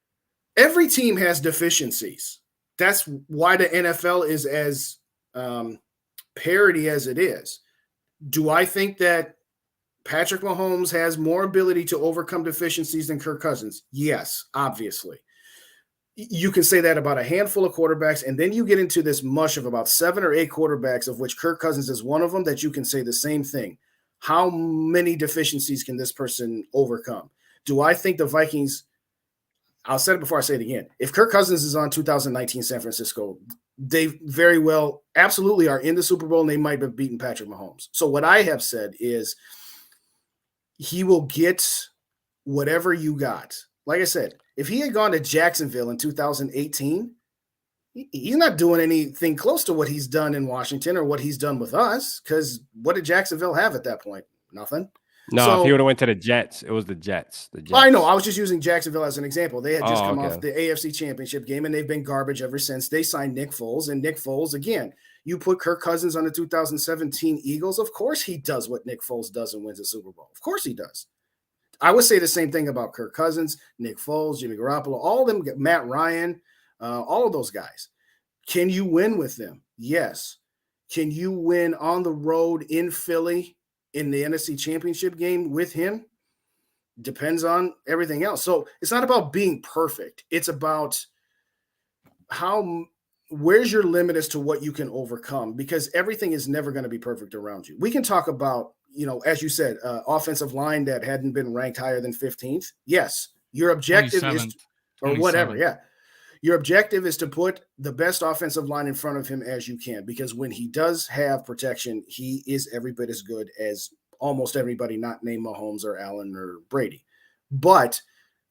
– every team has deficiencies. That's why the NFL is as parity as it is. Do I think that Patrick Mahomes has more ability to overcome deficiencies than Kirk Cousins? Yes, obviously. You can say that about a handful of quarterbacks, and then you get into this mush of about 7 or 8 quarterbacks, of which Kirk Cousins is one of them, that you can say the same thing. How many deficiencies can this person overcome? Do I think the Vikings – I'll say it before I say it again. If Kirk Cousins is on 2019 San Francisco, they very well absolutely are in the Super Bowl, and they might have beaten Patrick Mahomes. So what I have said is he will get whatever you got. Like I said, if he had gone to Jacksonville in 2018, he's not doing anything close to what he's done in Washington or what he's done with us, because what did Jacksonville have at that point? Nothing. No, so, if he would have went to the Jets, it was the Jets. I know. I was just using Jacksonville as an example. They had just come off the AFC Championship game, and they've been garbage ever since. They signed Nick Foles, and Nick Foles, again, you put Kirk Cousins on the 2017 Eagles, of course he does what Nick Foles does and wins a Super Bowl. Of course he does. I would say the same thing about Kirk Cousins, Nick Foles, Jimmy Garoppolo, all of them, Matt Ryan, all of those guys. Can you win with them? Yes. Can you win on the road in Philly in the NFC Championship game with him? Depends on everything else. So it's not about being perfect. It's about where's your limit as to what you can overcome, because everything is never going to be perfect around you. We can talk about, as you said, offensive line that hadn't been ranked higher than 15th. Yes. Your objective is, or whatever. Yeah. Your objective is to put the best offensive line in front of him as you can, because when he does have protection, he is every bit as good as almost everybody not named Mahomes or Allen or Brady. But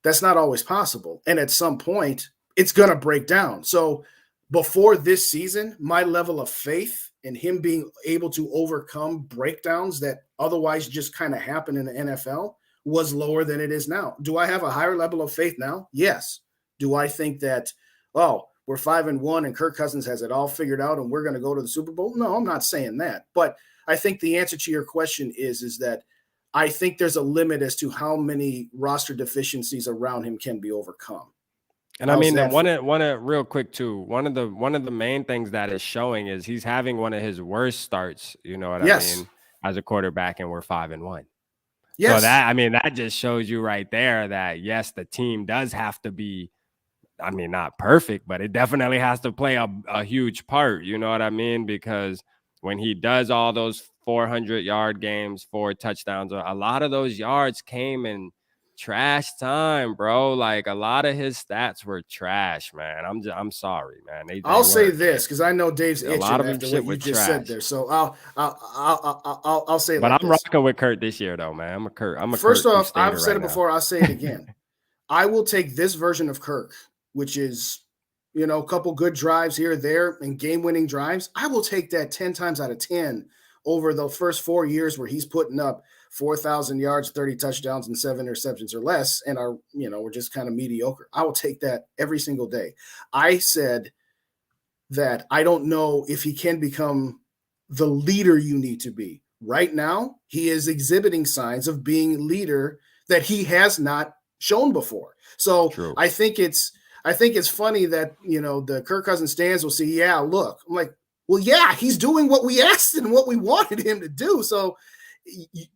that's not always possible. And at some point, it's going to break down. So before this season, my level of faith in him being able to overcome breakdowns that otherwise just kind of happen in the NFL was lower than it is now. Do I have a higher level of faith now? Yes. Do I think that, we're 5-1 and Kirk Cousins has it all figured out and we're going to go to the Super Bowl? No, I'm not saying that. But I think the answer to your question is that I think there's a limit as to how many roster deficiencies around him can be overcome. And I mean, real quick too, one of the main things that is showing is he's having one of his worst starts, you know what I mean, as a quarterback, and we're 5-1. Yes. So that just shows you right there that yes, the team does have to be, not perfect, but it definitely has to play a huge part, you know what I mean? Because when he does all those 400-yard games, 4 touchdowns, a lot of those yards came in trash time, bro. Like a lot of his stats were trash, man. I'm sorry, man. I'll say this because I know Dave's itching after what you just said there. So I'll say. But I'm rocking with Kurt this year, though, man. First off, I've said it before. I'll say it again. I will take this version of Kirk, which is, a couple good drives here or there and game-winning drives. I will take that 10 times out of 10 over the first 4 years where he's putting up 4,000 yards, 30 touchdowns, and 7 interceptions or less, and we're just kind of mediocre. I will take that every single day. I said that I don't know if he can become the leader you need to be. Right now, he is exhibiting signs of being leader that he has not shown before. So true. I think it's funny that, the Kirk Cousins stands will say, yeah, look. I'm like, well, yeah, he's doing what we asked and what we wanted him to do. So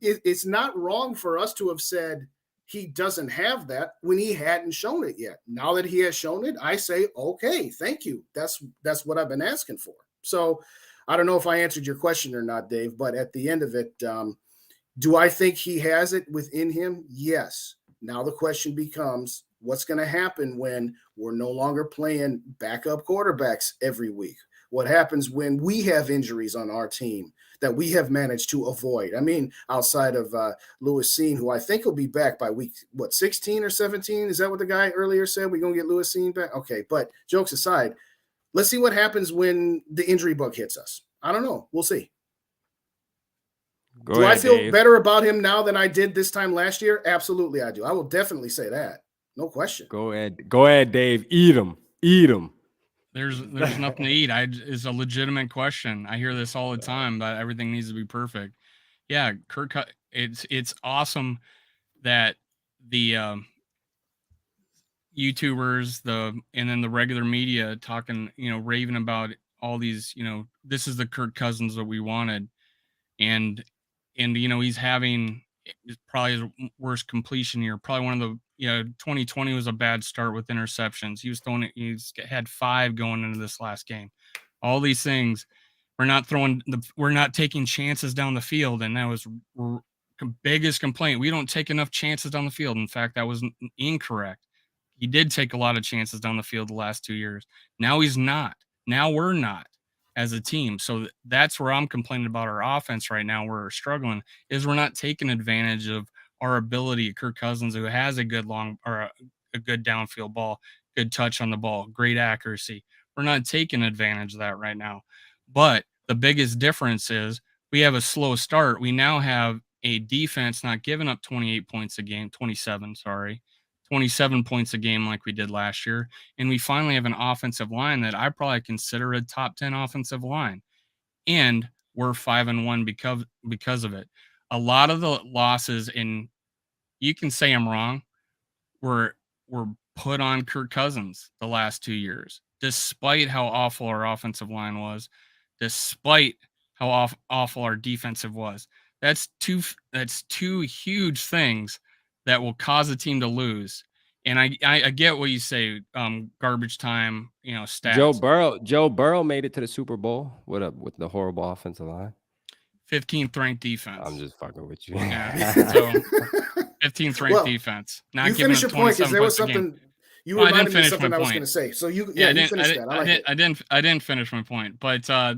it's not wrong for us to have said he doesn't have that when he hadn't shown it yet. Now that he has shown it, I say, okay, thank you. That's what I've been asking for. So I don't know if I answered your question or not, Dave, but at the end of it, do I think he has it within him? Yes. Now the question becomes, what's going to happen when we're no longer playing backup quarterbacks every week? What happens when we have injuries on our team that we have managed to avoid. I mean, outside of Lewis Cine, who I think will be back by week, 16 or 17? Is that what the guy earlier said? We're going to get Lewis Cine back? Okay, but jokes aside, let's see what happens when the injury bug hits us. I don't know. We'll see. Do I feel better about him now than I did this time last year? Absolutely, I do. I will definitely say that. No question. Go ahead, Dave. Eat him. There's nothing to eat. It's a legitimate question. I hear this all the time, that everything needs to be perfect. Yeah, it's awesome that the YouTubers, and then the regular media talking, raving about all these, this is the Kirk Cousins that we wanted. And he's having probably his worst completion year. Probably one of the 2020 was a bad start with interceptions. He's had 5 going into this last game. All these things, we're not taking chances down the field, and that was biggest complaint. We don't take enough chances down the field. In fact, that was incorrect. He did take a lot of chances down the field the last 2 years. Now he's not. Now we're not as a team. So that's where I'm complaining about our offense right now. We're struggling is we're not taking advantage of our ability. Kirk Cousins, who has a good a good downfield ball, good touch on the ball, great accuracy. We're not taking advantage of that right now. But the biggest difference is we have a slow start. We now have a defense not giving up 27 points a game like we did last year. And we finally have an offensive line that I probably consider a top 10 offensive line. And we're 5-1 because of it. A lot of the losses, and you can say I'm wrong, were put on Kirk Cousins the last 2 years, despite how awful our offensive line was, despite how awful our defensive was. That's two huge things that will cause a team to lose. And I get what you say, garbage time, stats. Joe Burrow made it to the Super Bowl with the horrible offensive line. 15th ranked defense. I'm just fucking with you. Yeah. So 15th ranked defense. Not you finish your point because there was something you reminded me of something I was going to say. So you finish that. I didn't finish my point, but just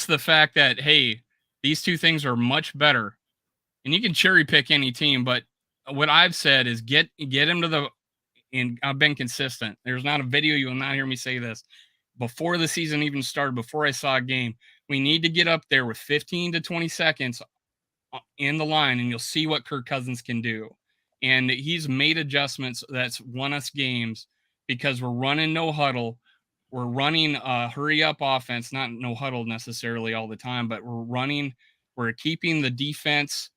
the fact that, hey, these two things are much better, and you can cherry pick any team, but what I've said is get him to and I've been consistent. There's not a video, you will not hear me say this. Before the season even started, before I saw a game, we need to get up there with 15 to 20 seconds in the line, and you'll see what Kirk Cousins can do. And he's made adjustments that's won us games because we're running no huddle. We're running a hurry up offense, not no huddle necessarily all the time, but we're keeping the defense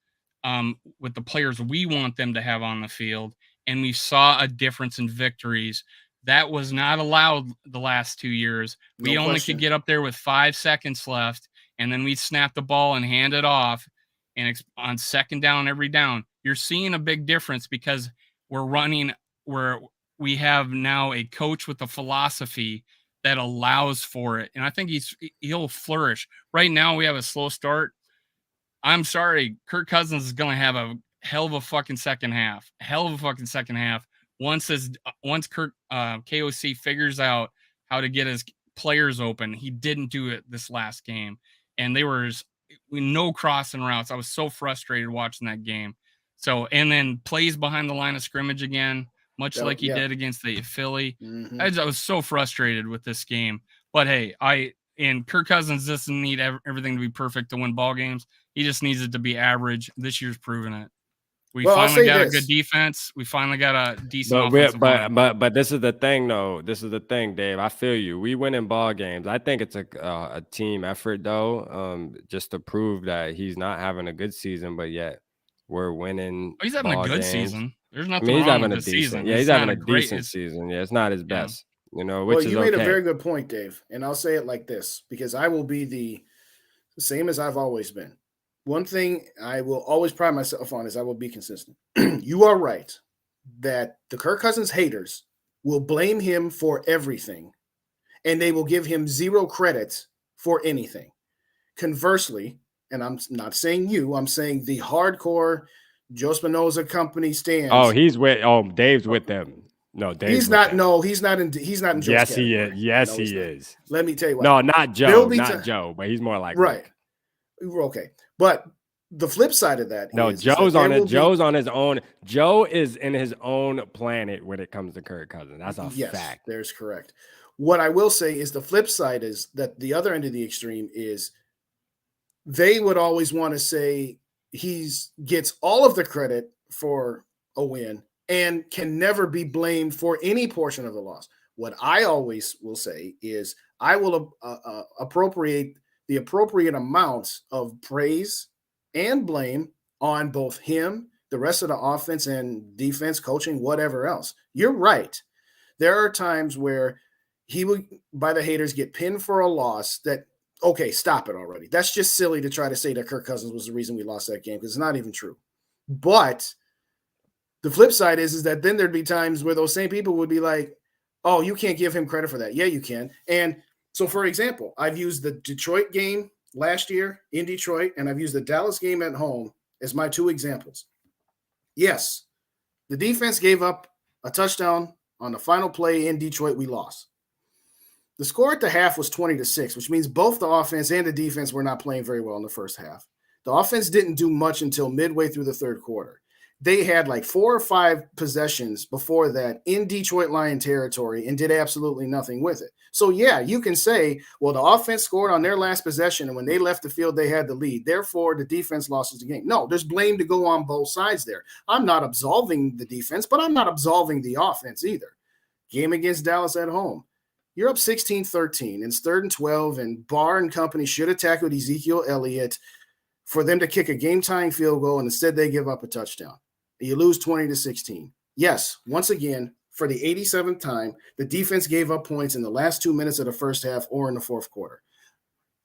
with the players we want them to have on the field. And we saw a difference in victories. That was not allowed the last 2 years. We only could get up there with 5 seconds left, and then we'd snap the ball and hand it off. And on second down, every down, you're seeing a big difference because we have now a coach with a philosophy that allows for it. And I think he'll flourish. Right now, we have a slow start. I'm sorry, Kirk Cousins is going to have a hell of a fucking second half. Once Kirk KOC figures out how to get his players open, he didn't do it this last game, and they were no crossing routes. I was so frustrated watching that game. So, and then plays behind the line of scrimmage again, much like he did against the Philly. Mm-hmm. I was so frustrated with this game. But hey, Kirk Cousins doesn't need everything to be perfect to win ball games. He just needs it to be average. This year's proven it. We finally got a good defense. We finally got a decent offensive line. But this is the thing, though. This is the thing, Dave. I feel you. We win in ball games. I think it's a team effort, though, just to prove that he's not having a good season, but yet we're winning. He's having a good season. There's nothing he's wrong having with the season. Yeah, he's having a decent season. Yeah, it's not his best, which is okay. You made a very good point, Dave. And I'll say it like this, because I will be the same as I've always been. One thing I will always pride myself on is I will be consistent. You are right that the Kirk Cousins haters will blame him for everything, and they will give him zero credit for anything. Conversely, and I'm not saying you, I'm saying the hardcore Joe Spinoza company stands. Dave's with them. No, Dave's he's not. No, he's not in. He's not in Joe's Yes, category. he is. Yes, he is. Let me tell you what. No, not Joe. Not Joe, but he's more like right. Okay, but the flip side of that no, is Joe's that on it. Joe's on his own. Joe is in his own planet when it comes to Kirk Cousins. That's a fact. There's correct. What I will say is the flip side is that the other end of the extreme is they would always want to say gets all of the credit for a win and can never be blamed for any portion of the loss. What I always will say is I will appropriate the appropriate amounts of praise and blame on both him, the rest of the offense and defense, coaching, whatever else. You're right. There are times where he would, by the haters, get pinned for a loss that, okay, stop it already. That's just silly to try to say that Kirk Cousins was the reason we lost that game because it's not even true. But the flip side is that then there'd be times where those same people would be like, oh, you can't give him credit for that. Yeah, you can. And so, for example, I've used the Detroit game last year in Detroit, and I've used the Dallas game at home as my two examples. Yes, the defense gave up a touchdown on the final play in Detroit. We lost. The score at the half was 20-6, which means both the offense and the defense were not playing very well in the first half. The offense didn't do much until midway through the third quarter. They had like 4 or 5 possessions before that in Detroit Lion territory and did absolutely nothing with it. So, yeah, you can say, well, the offense scored on their last possession, and when they left the field, they had the lead. Therefore, the defense lost the game. No, there's blame to go on both sides there. I'm not absolving the defense, but I'm not absolving the offense either. Game against Dallas at home. You're up 16-13. It's 3rd and 12, and Barr and company should have tackled Ezekiel Elliott for them to kick a game-tying field goal, and instead they give up a touchdown. You lose 20-16. Yes, once again, for the 87th time, the defense gave up points in the last 2 minutes of the first half or in the fourth quarter.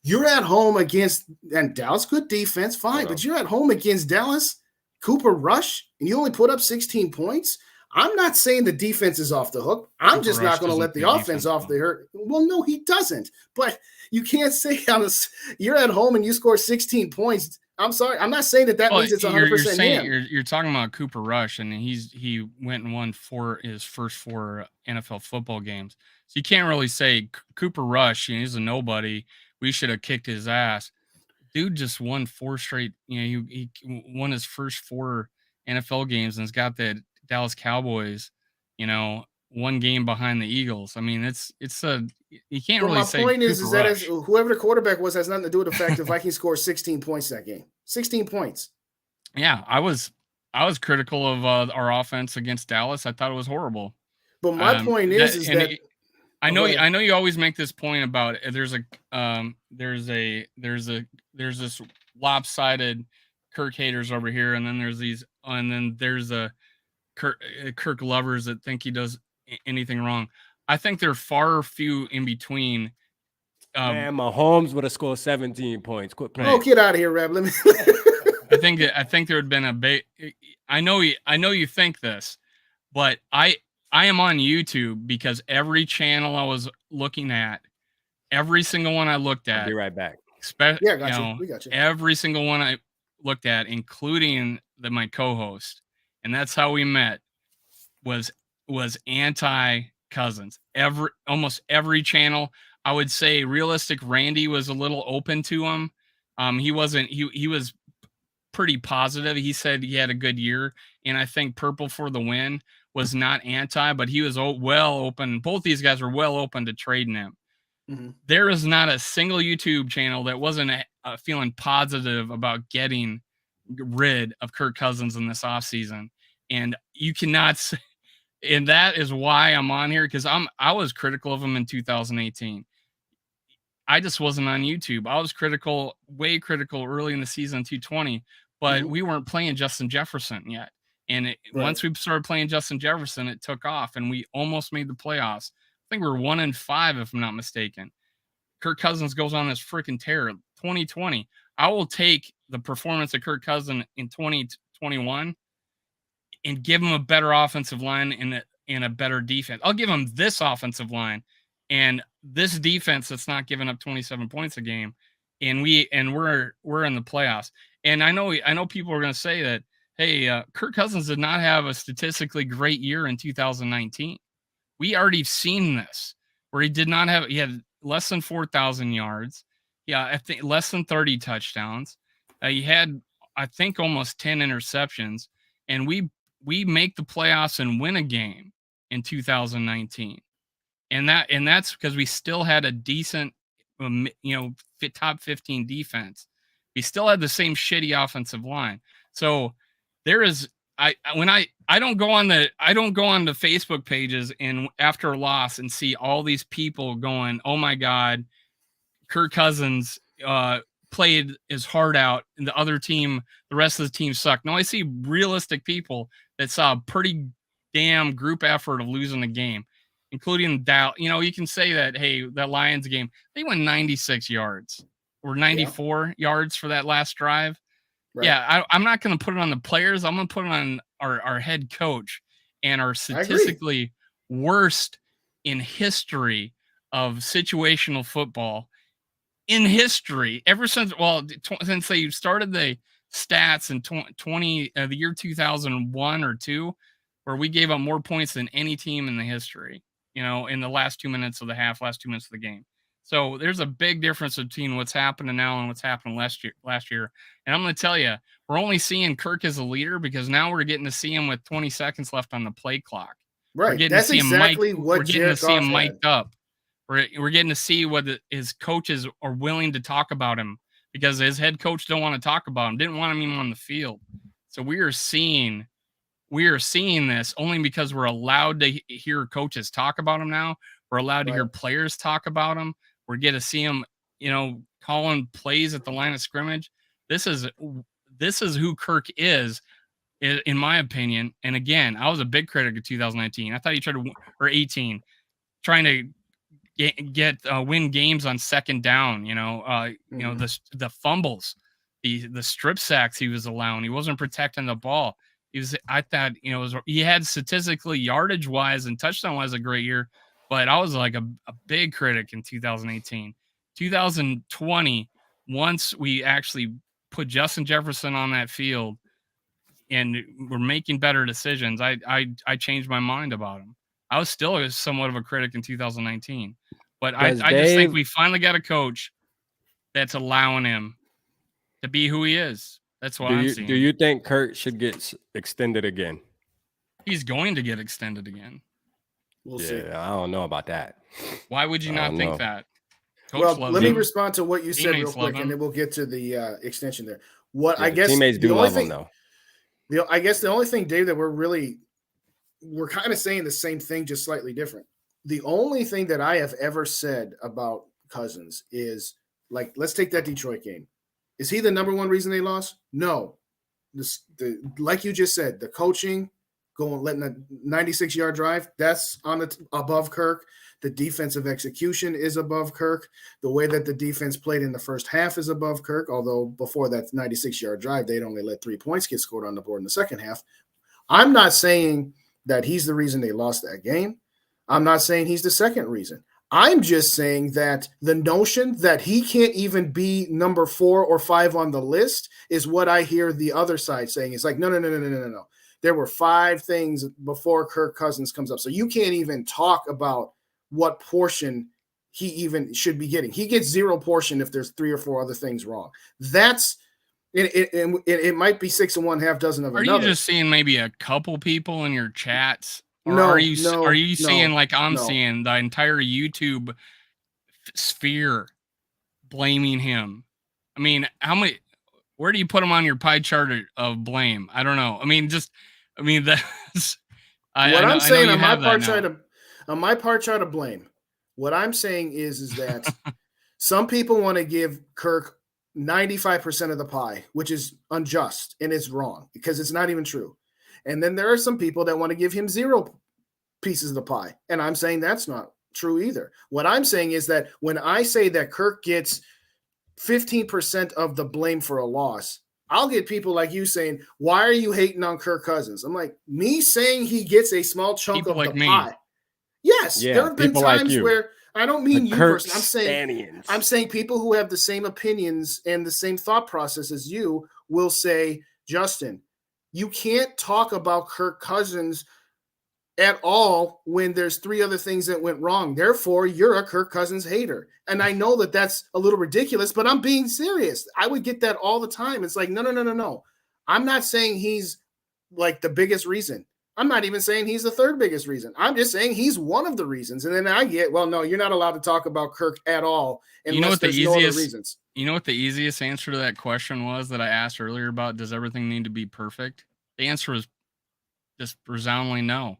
You're at home against, and Dallas, good defense, fine, but you're at home against Dallas, Cooper Rush, and you only put up 16 points? I'm not saying the defense is off the hook. I'm Cooper just not going to let the offense off the hook. Well, no, he doesn't. But you can't say you're at home and you score 16 points. I'm sorry. I'm not saying that means it's 100% him. You're talking about Cooper Rush, and he went and won his first 4 NFL football games. So you can't really say Cooper Rush, he's a nobody. We should have kicked his ass. Dude just won 4 straight. He won his first 4 NFL games and has got the Dallas Cowboys, 1 game behind the Eagles. I mean, you can't really say. My point is that whoever the quarterback was has nothing to do with the fact that Vikings scored 16 points that game. 16 points. Yeah, I was critical of our offense against Dallas. I thought it was horrible. But my point is that I know you always make this point about there's this lopsided Kirk haters over here, and then there's a Kirk lovers that think he does anything wrong. I think there are far few in between. Man, Mahomes would have scored 17 points. Quit playing. Oh, get out of here, Reb. Let me. I think there had been a I know you think this, but I am on YouTube because every channel I was looking at, every single one I looked at. I'll be right back. Yeah, got you. We got you. Every single one I looked at, including my co-host, and that's how we met, was anti-Cousins. Almost every channel. I would say Realistic Randy was a little open to him. He wasn't. He was pretty positive. He said he had a good year, and I think Purple for the Win was not anti, but he was well open. Both these guys were well open to trading him. Mm-hmm. There is not a single YouTube channel that wasn't feeling positive about getting rid of Kirk Cousins in this offseason. And you cannot say, and that is why I'm on here, because I was critical of him in 2018. I just wasn't on YouTube. I was way critical early in the season, 220, but we weren't playing Justin Jefferson yet. And once we started playing Justin Jefferson, it took off, and we almost made the playoffs. I think we were 1-5, if I'm not mistaken. Kirk Cousins goes on this freaking tear. 2020. I will take the performance of Kirk Cousins in 2021 and give him a better offensive line and a better defense. I'll give him this offensive line and this defense that's not giving up 27 points a game, and we're in the playoffs. And I know people are going to say that, hey, Kirk Cousins did not have a statistically great year in 2019. We already seen this, where he had less than 4,000 yards. Yeah, I think less than 30 touchdowns. He had, I think, almost 10 interceptions, and we make the playoffs and win a game in 2019, and that's because we still had a decent, top 15 defense. We still had the same shitty offensive line. So there is, I don't go on the Facebook pages and after a loss and see all these people going, oh my God, Kirk Cousins played his heart out, and the rest of the team sucked. No, I see realistic people that saw a pretty damn group effort of losing the game, including that. You can say that, hey, that Lions game, they went 96 yards or 94 yards for that last drive. Right. Yeah, I'm not going to put it on the players. I'm going to put it on our head coach and our statistically worst in history of situational football. In history, ever since since they started the stats in the year 2001 or 2, where we gave up more points than any team in the history, in the last 2 minutes of the half, last 2 minutes of the game. So there's a big difference between what's happening now and what's happened last year. And I'm going to tell you, we're only seeing Kirk as a leader because now we're getting to see him with 20 seconds left on the play clock. Right. That's exactly what we're getting to see him mic'd up. We're getting to see what his coaches are willing to talk about him, because his head coach don't want to talk about him, didn't want him on the field. So we are seeing this only because we're allowed to hear coaches talk about him now. We're allowed to hear players talk about him. We're getting to see him, calling plays at the line of scrimmage. This is who Kirk is, in my opinion. And again, I was a big critic of 2019. I thought he tried to, or 18, trying to win games on second down, the fumbles, the strip sacks he was allowing. He wasn't protecting the ball. I thought, he had statistically yardage wise and touchdown wise a great year, but I was like a big critic in 2018. 2020, once we actually put Justin Jefferson on that field and we're making better decisions, I changed my mind about him. I was still somewhat of a critic in 2019, but I just think we finally got a coach that's allowing him to be who he is. That's what I'm seeing. Do you think Kirk should get extended again? He's going to get extended again. We'll see. I don't know about that. Why would you not think that? Coach let me respond to what you said real quick, and then we'll get to the extension there. I guess teammates do love him, though. I guess the only thing, Dave, that we're kind of saying the same thing, just slightly different. The only thing that I have ever said about Cousins is, like, let's take that Detroit game. Is he the number one reason they lost? No. Like you just said, the coaching, letting a 96-yard drive, that's above Kirk. The defensive execution is above Kirk. The way that the defense played in the first half is above Kirk, although before that 96-yard drive, they'd only let 3 points get scored on the board in the second half. I'm not saying that he's the reason they lost that game. I'm not saying he's the second reason. I'm just saying that the notion that he can't even be number 4 or 5 on the list is what I hear the other side saying. It's like, no. There were 5 things before Kirk Cousins comes up. So you can't even talk about what portion he even should be getting. He gets 0 portion if there's 3 or 4 other things wrong. That's it might be 6 1/2 dozen of another. Are you just seeing maybe a couple people in your chats? Or are you seeing, like I'm seeing, the entire YouTube sphere blaming him? I mean, where do you put him on your pie chart of blame? I don't know. That's what I'm saying on my pie chart of blame. What I'm saying is that some people want to give Kirk 95% of the pie, which is unjust and it's wrong because it's not even true. And then there are some people that want to give him 0 pieces of the pie. And I'm saying that's not true either. What I'm saying is that when I say that Kirk gets 15% of the blame for a loss, I'll get people like you saying, why are you hating on Kirk Cousins? I'm like, me saying he gets a small chunk of the pie. Yes, there have been times where I don't mean you personally. I'm saying people who have the same opinions and the same thought process as you will say, Justin, you can't talk about Kirk Cousins at all when there's 3 other things that went wrong. Therefore, you're a Kirk Cousins hater. And I know that that's a little ridiculous, but I'm being serious. I would get that all the time. It's like, no. I'm not saying he's like the biggest reason. I'm not even saying he's the 3rd biggest reason. I'm just saying he's one of the reasons. And then I get, well, no, you're not allowed to talk about Kirk at all unless there's no other reasons. You know what the easiest answer to that question was that I asked earlier about, does everything need to be perfect? The answer was just resoundingly no.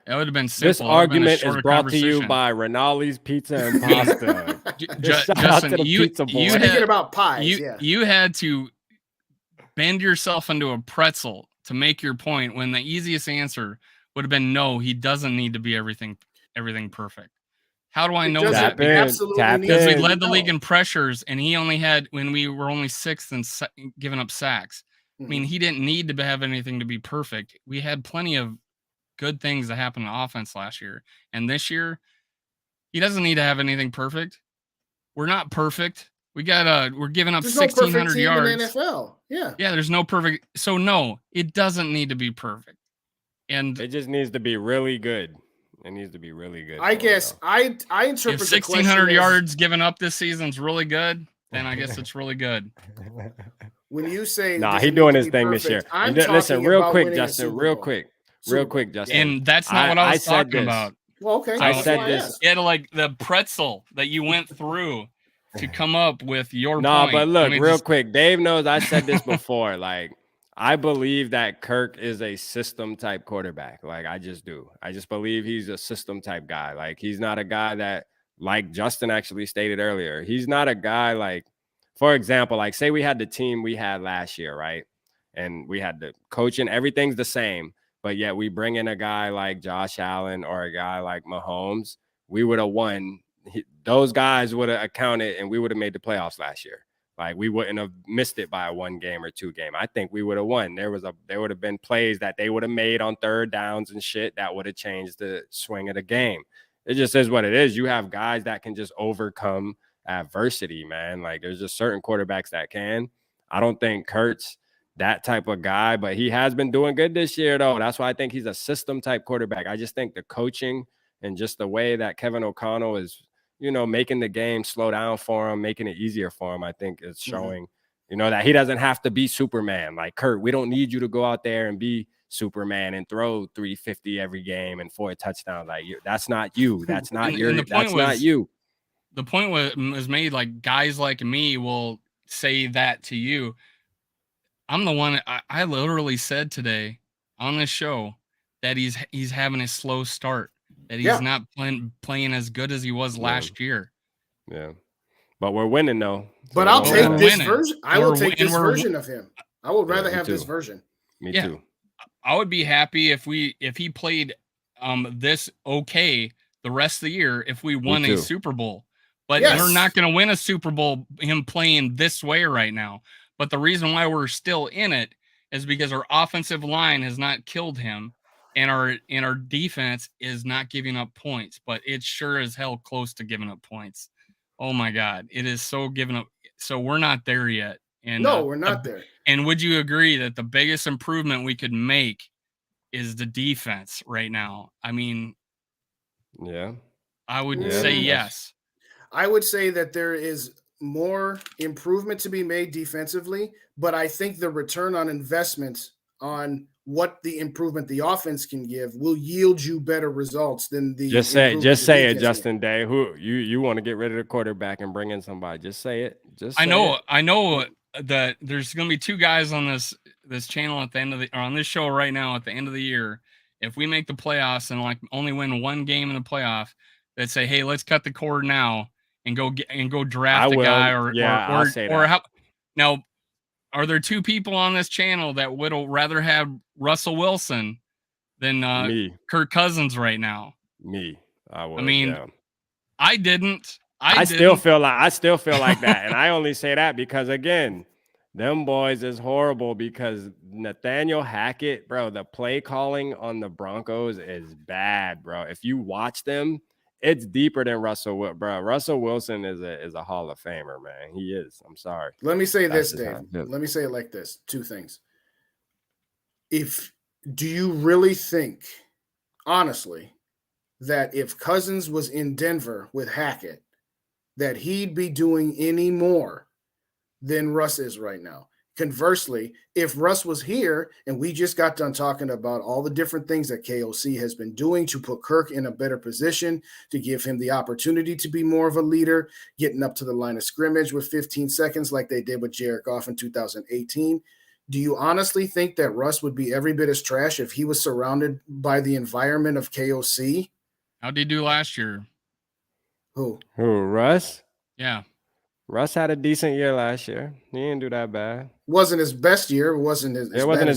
That would have been simple. This argument is brought to you by Rinaldi's Pizza and Pasta. Justin, you thinking about pies. You had to bend yourself into a pretzel to make your point when the easiest answer would have been no, he doesn't need to be everything perfect. How do I know that? Because we led the league in pressures, and he only had, when we were only 6th and giving up sacks. I mean, he didn't need to have anything to be perfect. We had plenty of good things that happened in offense last year. And this year, he doesn't need to have anything perfect. We're not perfect. We're giving up 1,600 yards. In the NFL. Yeah, there's no perfect. So no, it doesn't need to be perfect. And it just needs to be really good. It needs to be really good. I guess I interpret if 1,600 yards given up this season is really good, then I guess it's really good. When you say he's doing his thing this year. Listen, real quick, Justin. Real quick, Justin. And that's not what I was talking about. Well, okay. I said this. You had like the pretzel that you went through to come up with your point. But look, real quick. Dave knows I said this before. Like, I believe that Kirk is a system type quarterback. Like, I just do. I just believe he's a system type guy. Like, he's not a guy that, like Justin actually stated earlier, he's not a guy like, for example, like say we had the team we had last year, right? And we had the coaching, everything's the same, but yet we bring in a guy like Josh Allen or a guy like Mahomes, we would have won. Those guys would have accounted and we would have made the playoffs last year. Like, we wouldn't have missed it by a 1 game or 2 game. I think we would have won. There would have been plays that they would have made on 3rd downs and shit that would have changed the swing of the game. It just is what it is. You have guys that can just overcome adversity, man. Like, there's just certain quarterbacks that can. I don't think Kurt's that type of guy, but he has been doing good this year, though. That's why I think he's a system type quarterback. I just think the coaching and just the way that Kevin O'Connell is, making the game slow down for him, making it easier for him, I think is showing, that he doesn't have to be Superman. Like, Kurt, we don't need you to go out there and be Superman and throw 350 every game and 4 touchdowns. Like, that's not you. That's not not you. The point was made, like, guys like me will say that to you. I'm the one, I literally said today on this show that he's having a slow start, that he's not playing as good as he was last year. Yeah. But we're winning, though. But I'll take this version. I will take this version of him. I would rather have this version. Me too. I would be happy if he played this okay the rest of the year if we won a Super Bowl. But we're not going to win a Super Bowl him playing this way right now. But the reason why we're still in it is because our offensive line has not killed him, and our defense is not giving up points. But it's sure as hell close to giving up points. Oh my God, it is so giving up. So we're not there yet. And no, we're not there. And would you agree that the biggest improvement we could make is the defense right now? I mean, I would say yes. I would say that there is more improvement to be made defensively, but I think the return on investment on what the improvement the offense can give will yield you better results than the just say it, Justin Day. Who you want to get rid of the quarterback and bring in somebody? Just say it. I know that there's going to be 2 guys on this channel at the end of on this show right now at the end of the year. If we make the playoffs and like only win 1 game in the playoff, that say, hey, let's cut the cord now and go draft a guy or how now. Are there 2 people on this channel that would rather have Russell Wilson than Kirk Cousins right now? Me, I would. I mean, I didn't. I still feel like that, and I only say that because again, them boys is horrible. Because Nathaniel Hackett, bro, the play calling on the Broncos is bad, bro. If you watch them, it's deeper than Russell Wilson, bro. Russell Wilson is a Hall of Famer, man. He is. I'm sorry. Let me say this, Dave. Let me say it like this. 2 things. Do you really think honestly, that if Cousins was in Denver with Hackett, that he'd be doing any more than Russ is right now. Conversely, if Russ was here and we just got done talking about all the different things that KOC has been doing to put Kirk in a better position, to give him the opportunity to be more of a leader, getting up to the line of scrimmage with 15 seconds like they did with Jared Goff in 2018, do you honestly think that Russ would be every bit as trash if he was surrounded by the environment of KOC? How'd he do last year? Who, Russ? Yeah. Russ had a decent year last year. He didn't do that bad. Wasn't his best year. It wasn't his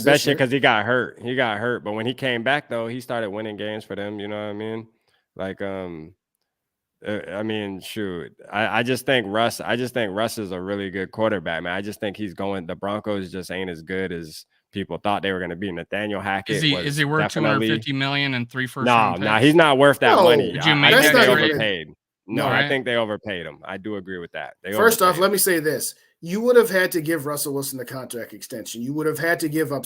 best year because he got hurt. But when he came back, though, he started winning games for them. You know what I mean? Like, I mean, shoot. I just think Russ is a really good quarterback, man. I just think the Broncos just ain't as good as people thought they were going to be. Nathaniel Hackett is he worth $250 million and 3 first round picks? No, he's not worth that money. Did you make I think that they trade? overpaid. No, right. I think they overpaid him. I do agree with that. First off, let me say this. You would have had to give Russell Wilson the contract extension. You would have had to give up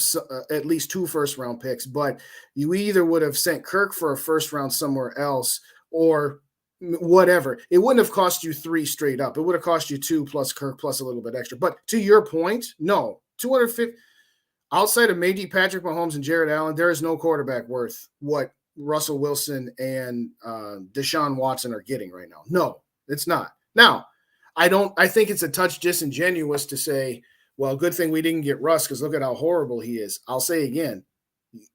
at least 2 first-round picks, but you either would have sent Kirk for a first round somewhere else or whatever. It wouldn't have cost you 3 straight up. It would have cost you 2 plus Kirk plus a little bit extra. But to your point, no. 250 outside of maybe Patrick Mahomes and Jared Allen, there is no quarterback worth what Russell Wilson and Deshaun Watson are getting right now. No, it's not. Now, I think it's a touch disingenuous to say, well, good thing we didn't get Russ because look at how horrible he is. I'll say again,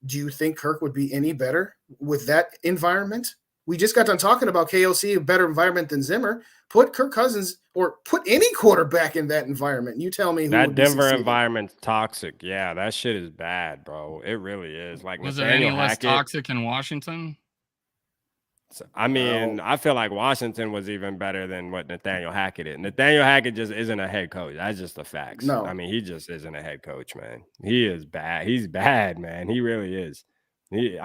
do you think Kirk would be any better with that environment? We just got done talking about KOC, a better environment than Zimmer. Put Kirk Cousins or put any quarterback in that environment. You tell me who that Denver environment's toxic. Yeah, that shit is bad, bro. It really is. Like, was it any less toxic in Washington? I mean, I feel like Washington was even better than what Nathaniel Hackett is. Nathaniel Hackett just isn't a head coach. That's just the facts. No. I mean, he just isn't a head coach, man. He is bad. He's bad, man. He really is. He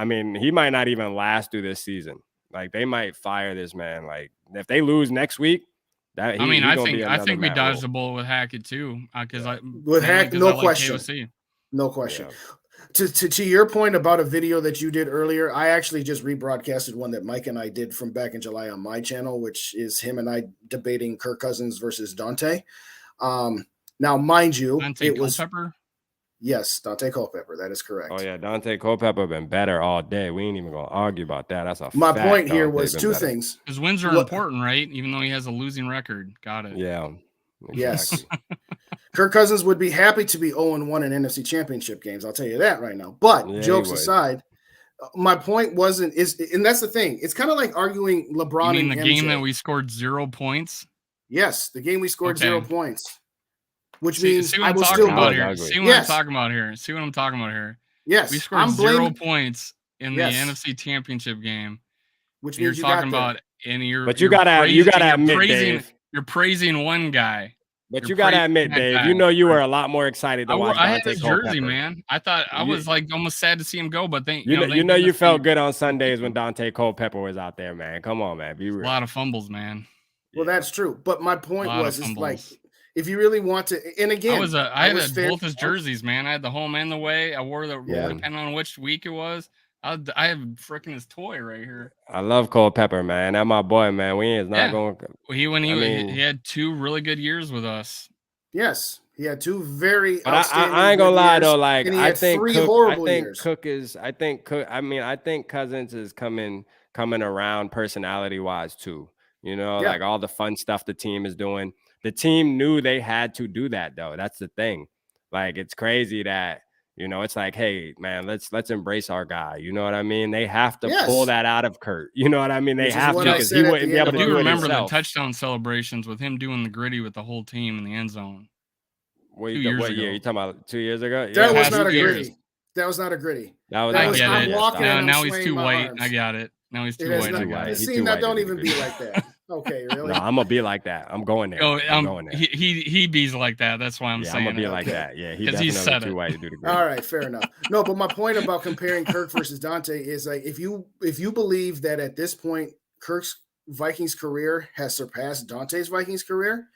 might not even last through this season. Like, they might fire this man. Like, if they lose next week, I think we dodged the bullet with Hackett too. Because with Hackett, no question. No question. Yeah. To your point about a video that you did earlier, I actually just rebroadcasted one that Mike and I did from back in July on my channel, which is him and I debating Kirk Cousins versus Dante. Now, mind you, it was Culpepper? Yes, Dante Culpepper. That is correct. Oh yeah, Dante Culpepper been better all day. We ain't even gonna argue about that. That's my point here was 2 things. His wins are important, right? Even though he has a losing record. Got it. Yeah. Exactly. Yes. Kirk Cousins would be happy to be 0-1 in NFC Championship games. I'll tell you that right now. But jokes aside, my point wasn't and that's the thing. It's kind of like arguing LeBron. You mean and the MJ. game that we scored 0 points? Yes, the game we scored 0 points. Which means see what I'm talking about here. See what I'm talking about here. Yes, we scored 0 points in the NFC Championship game. Which means you're talking about, and you're. But you gotta admit, Dave. You're praising one guy. But you gotta admit, Dave, you know you were a lot more excited to watch Dante I had his jersey, man. I thought I was like almost sad to see him go, but you felt good on Sundays when Dante Culpepper was out there, man. Come on, man, be real. A lot of fumbles, man. Well, that's true. But my point was, it's like if you really want to, and again, I had both his jerseys, man. I had the home and the away. I wore the depending on which week it was. I have freaking his toy right here. I love Culpepper, man. That's my boy, man. We is not going. He had 2 really good years with us. Yes, he had 2 very. But I ain't gonna lie though. Like I think 3 horrible years. I think Cousins is coming around personality wise too. You know, like all the fun stuff the team is doing. The team knew they had to do that though. That's the thing. Like it's crazy that. You know, it's like, hey, man, let's embrace our guy. You know what I mean? They have to pull that out of Kurt. You know what I mean? They have to because he wouldn't be able to do it remember himself. The touchdown celebrations with him doing the gritty with the whole team in the end zone. What year? You talking about 2 years ago? That was not a gritty. That was not a gritty. Now he's too white. I got it. Now he's too white. See, now don't even be like that. Okay, really? No, I'm gonna be like that. I'm going there. I'm going there. He be's like that. That's why I'm saying. I'm gonna be like that. Yeah, he's too white to do the gritty. All right, fair enough. No, but my point about comparing Kirk versus Dante is like if you believe that at this point Kirk's Vikings career has surpassed Dante's Vikings career,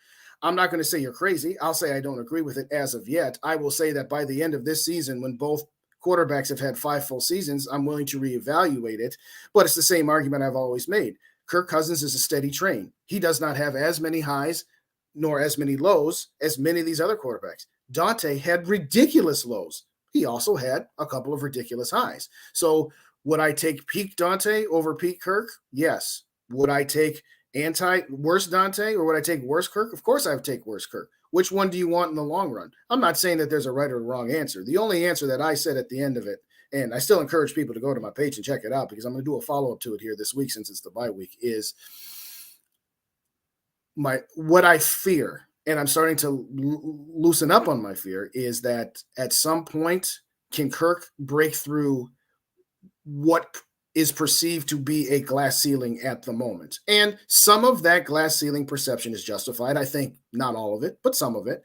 I'm not going to say you're crazy. I'll say I don't agree with it as of yet. I will say that by the end of this season, when both quarterbacks have had 5 full seasons, I'm willing to reevaluate it. But it's the same argument I've always made. Kirk Cousins is a steady train. He does not have as many highs nor as many lows as many of these other quarterbacks. Dante had ridiculous lows. He also had a couple of ridiculous highs. So would I take peak Dante over peak Kirk? Yes. Would I take worse Dante or would I take worse Kirk? Of course I would take worse Kirk. Which one do you want in the long run? I'm not saying that there's a right or wrong answer. The only answer that I said at the end of it, and I still encourage people to go to my page and check it out because I'm going to do a follow-up to it here this week since it's the bye week, is what I fear, and I'm starting to loosen up on my fear, is that at some point, can Kirk break through what is perceived to be a glass ceiling at the moment? And some of that glass ceiling perception is justified. I think not all of it, but some of it.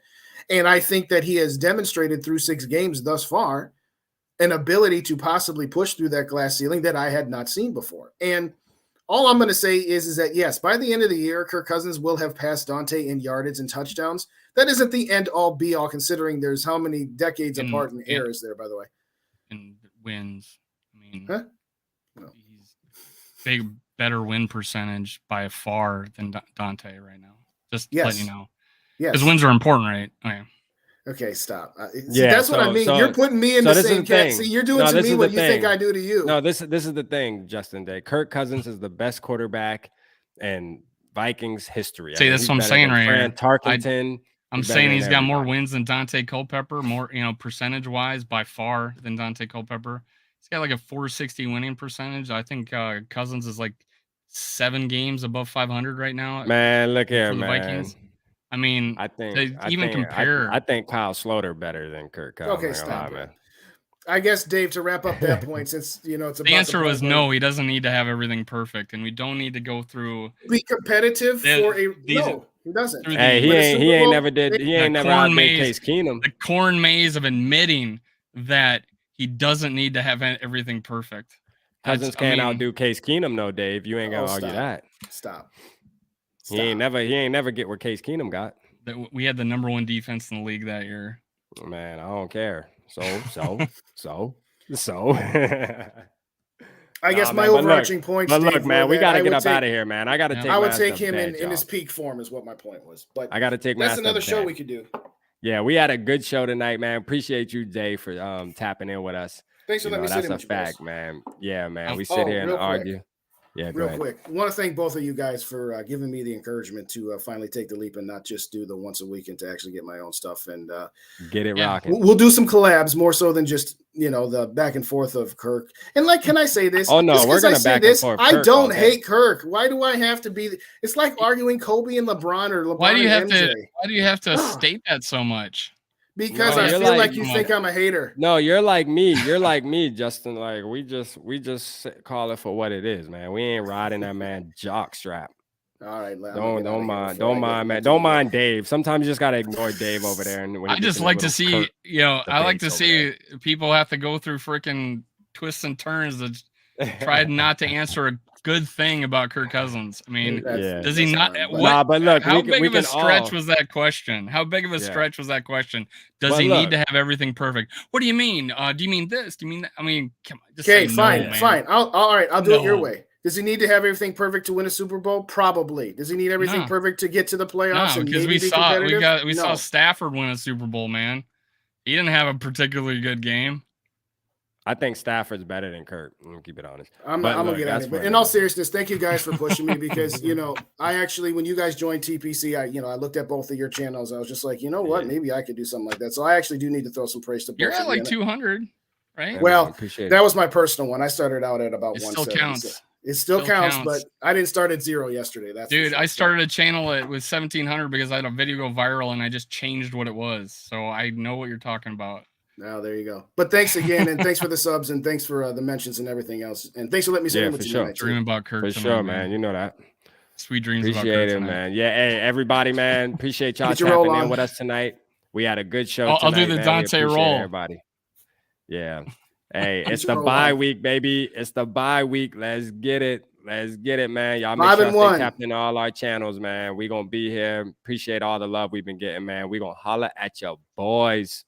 And I think that he has demonstrated through 6 games thus far an ability to possibly push through that glass ceiling that I had not seen before. And all I'm going to say is that, yes, by the end of the year, Kirk Cousins will have passed Dante in yardage and touchdowns. That isn't the end all be all, considering there's how many decades apart in errors there, by the way. And wins. I mean, huh? He's better win percentage by far than Dante right now. Just letting you know. Yes. Because wins are important, right? Okay. Okay, stop. That's what I mean. You're putting me in the same cat. See, you're doing to me what you think I do to you. No, this is the thing, Justin Day. Kirk Cousins is the best quarterback in Vikings history. See, that's what I'm saying right here. Tarkenton. I'm saying he's got more wins than Dante Culpepper, more, percentage-wise by far than Dante Culpepper. He's got like a 460 winning percentage. I think Cousins is like 7 games above 500 right now. Man, look here, for the man. Vikings. I mean, I think compare. I think Kyle Sloter better than Kirk Cousins. Okay, stop it. I guess, Dave, to wrap up that point, since it's about the answer was no. He doesn't need to have everything perfect, and we don't need to go through be competitive for a no. He doesn't. Hey, he ain't never outdid Case Keenum. The corn maze of admitting that he doesn't need to have everything perfect. Cousins can't outdo Case Keenum, no, Dave. You ain't gonna argue that. Stop. He ain't never get where Case Keenum got. We had the #1 defense in the league that year. Man, I don't care. So. I guess my overarching point. But look, man, we got to get up out of here, man. I got to take. I would take him in his peak form, is what my point was. But I got to take. That's another show we could do. Yeah, we had a good show tonight, man. Appreciate you, Jay, for tapping in with us. Thanks for letting me sit in with you. That's a fact, man. Yeah, man. We sit here and argue. Yeah, real quick. I want to thank both of you guys for giving me the encouragement to finally take the leap and not just do the once a week, and to actually get my own stuff and get it rocking. We'll do some collabs more so than just the back and forth of Kirk. And can I say this? Oh no, we're gonna back and forth. I don't hate Kirk. Why do I have to be? It's like arguing Kobe and LeBron or LeBron. Why do you have MJ. Why do you have to state that so much? Because I feel like you think I'm a hater. No, you're like me. You're like me, Justin. Like we just call it for what it is, man. We ain't riding that man jock strap. All right, don't mind, man. Don't mind Dave. Sometimes you just gotta ignore Dave over there. And I just like to see, I like to see people have to go through freaking twists and turns to try not to answer a good thing about Kirk Cousins. I mean, does he not? But look, how big of a stretch was that question? How big of a stretch was that question? Does he need to have everything perfect? What do you mean? Do you mean this? Do you mean that? I mean, come on. Okay, fine. All right. I'll do it your way. Does he need to have everything perfect to win a Super Bowl? Probably. Does he need everything perfect to get to the playoffs? No, because we saw Stafford win a Super Bowl, man. He didn't have a particularly good game. I think Stafford's better than Kirk. I'm gonna keep it honest. I'm gonna get out of it. But in all seriousness, thank you guys for pushing me because I actually, when you guys joined TPC, I looked at both of your channels. I was just like, you know what, maybe I could do something like that. So I actually do need to throw some praise to both. You're at like 200, right? Well, that was my personal one. I started out at about 170. Still counts. It still counts, but I didn't start at 0 yesterday. That's dude. I started a channel with 1,700 because I had a video go viral and I just changed what it was. So I know what you're talking about. Oh, there you go. But thanks again, and thanks for the subs, and thanks for the mentions and everything else. And thanks for letting me sit in with you tonight. Dream about Kirk. For sure, man. You know that. Sweet dreams about Kirk. Appreciate it, man. Yeah, hey, everybody, man. Appreciate y'all tapping in with us tonight. We had a good show tonight, I'll do the Dante roll. Everybody. Yeah. Hey, it's the bye week, baby. It's the bye week. Let's get it. Let's get it, man. Y'all make sure y'all stay tapped in all our channels, man. We gonna be here. Appreciate all the love we've been getting, man. We gonna holler at your boys.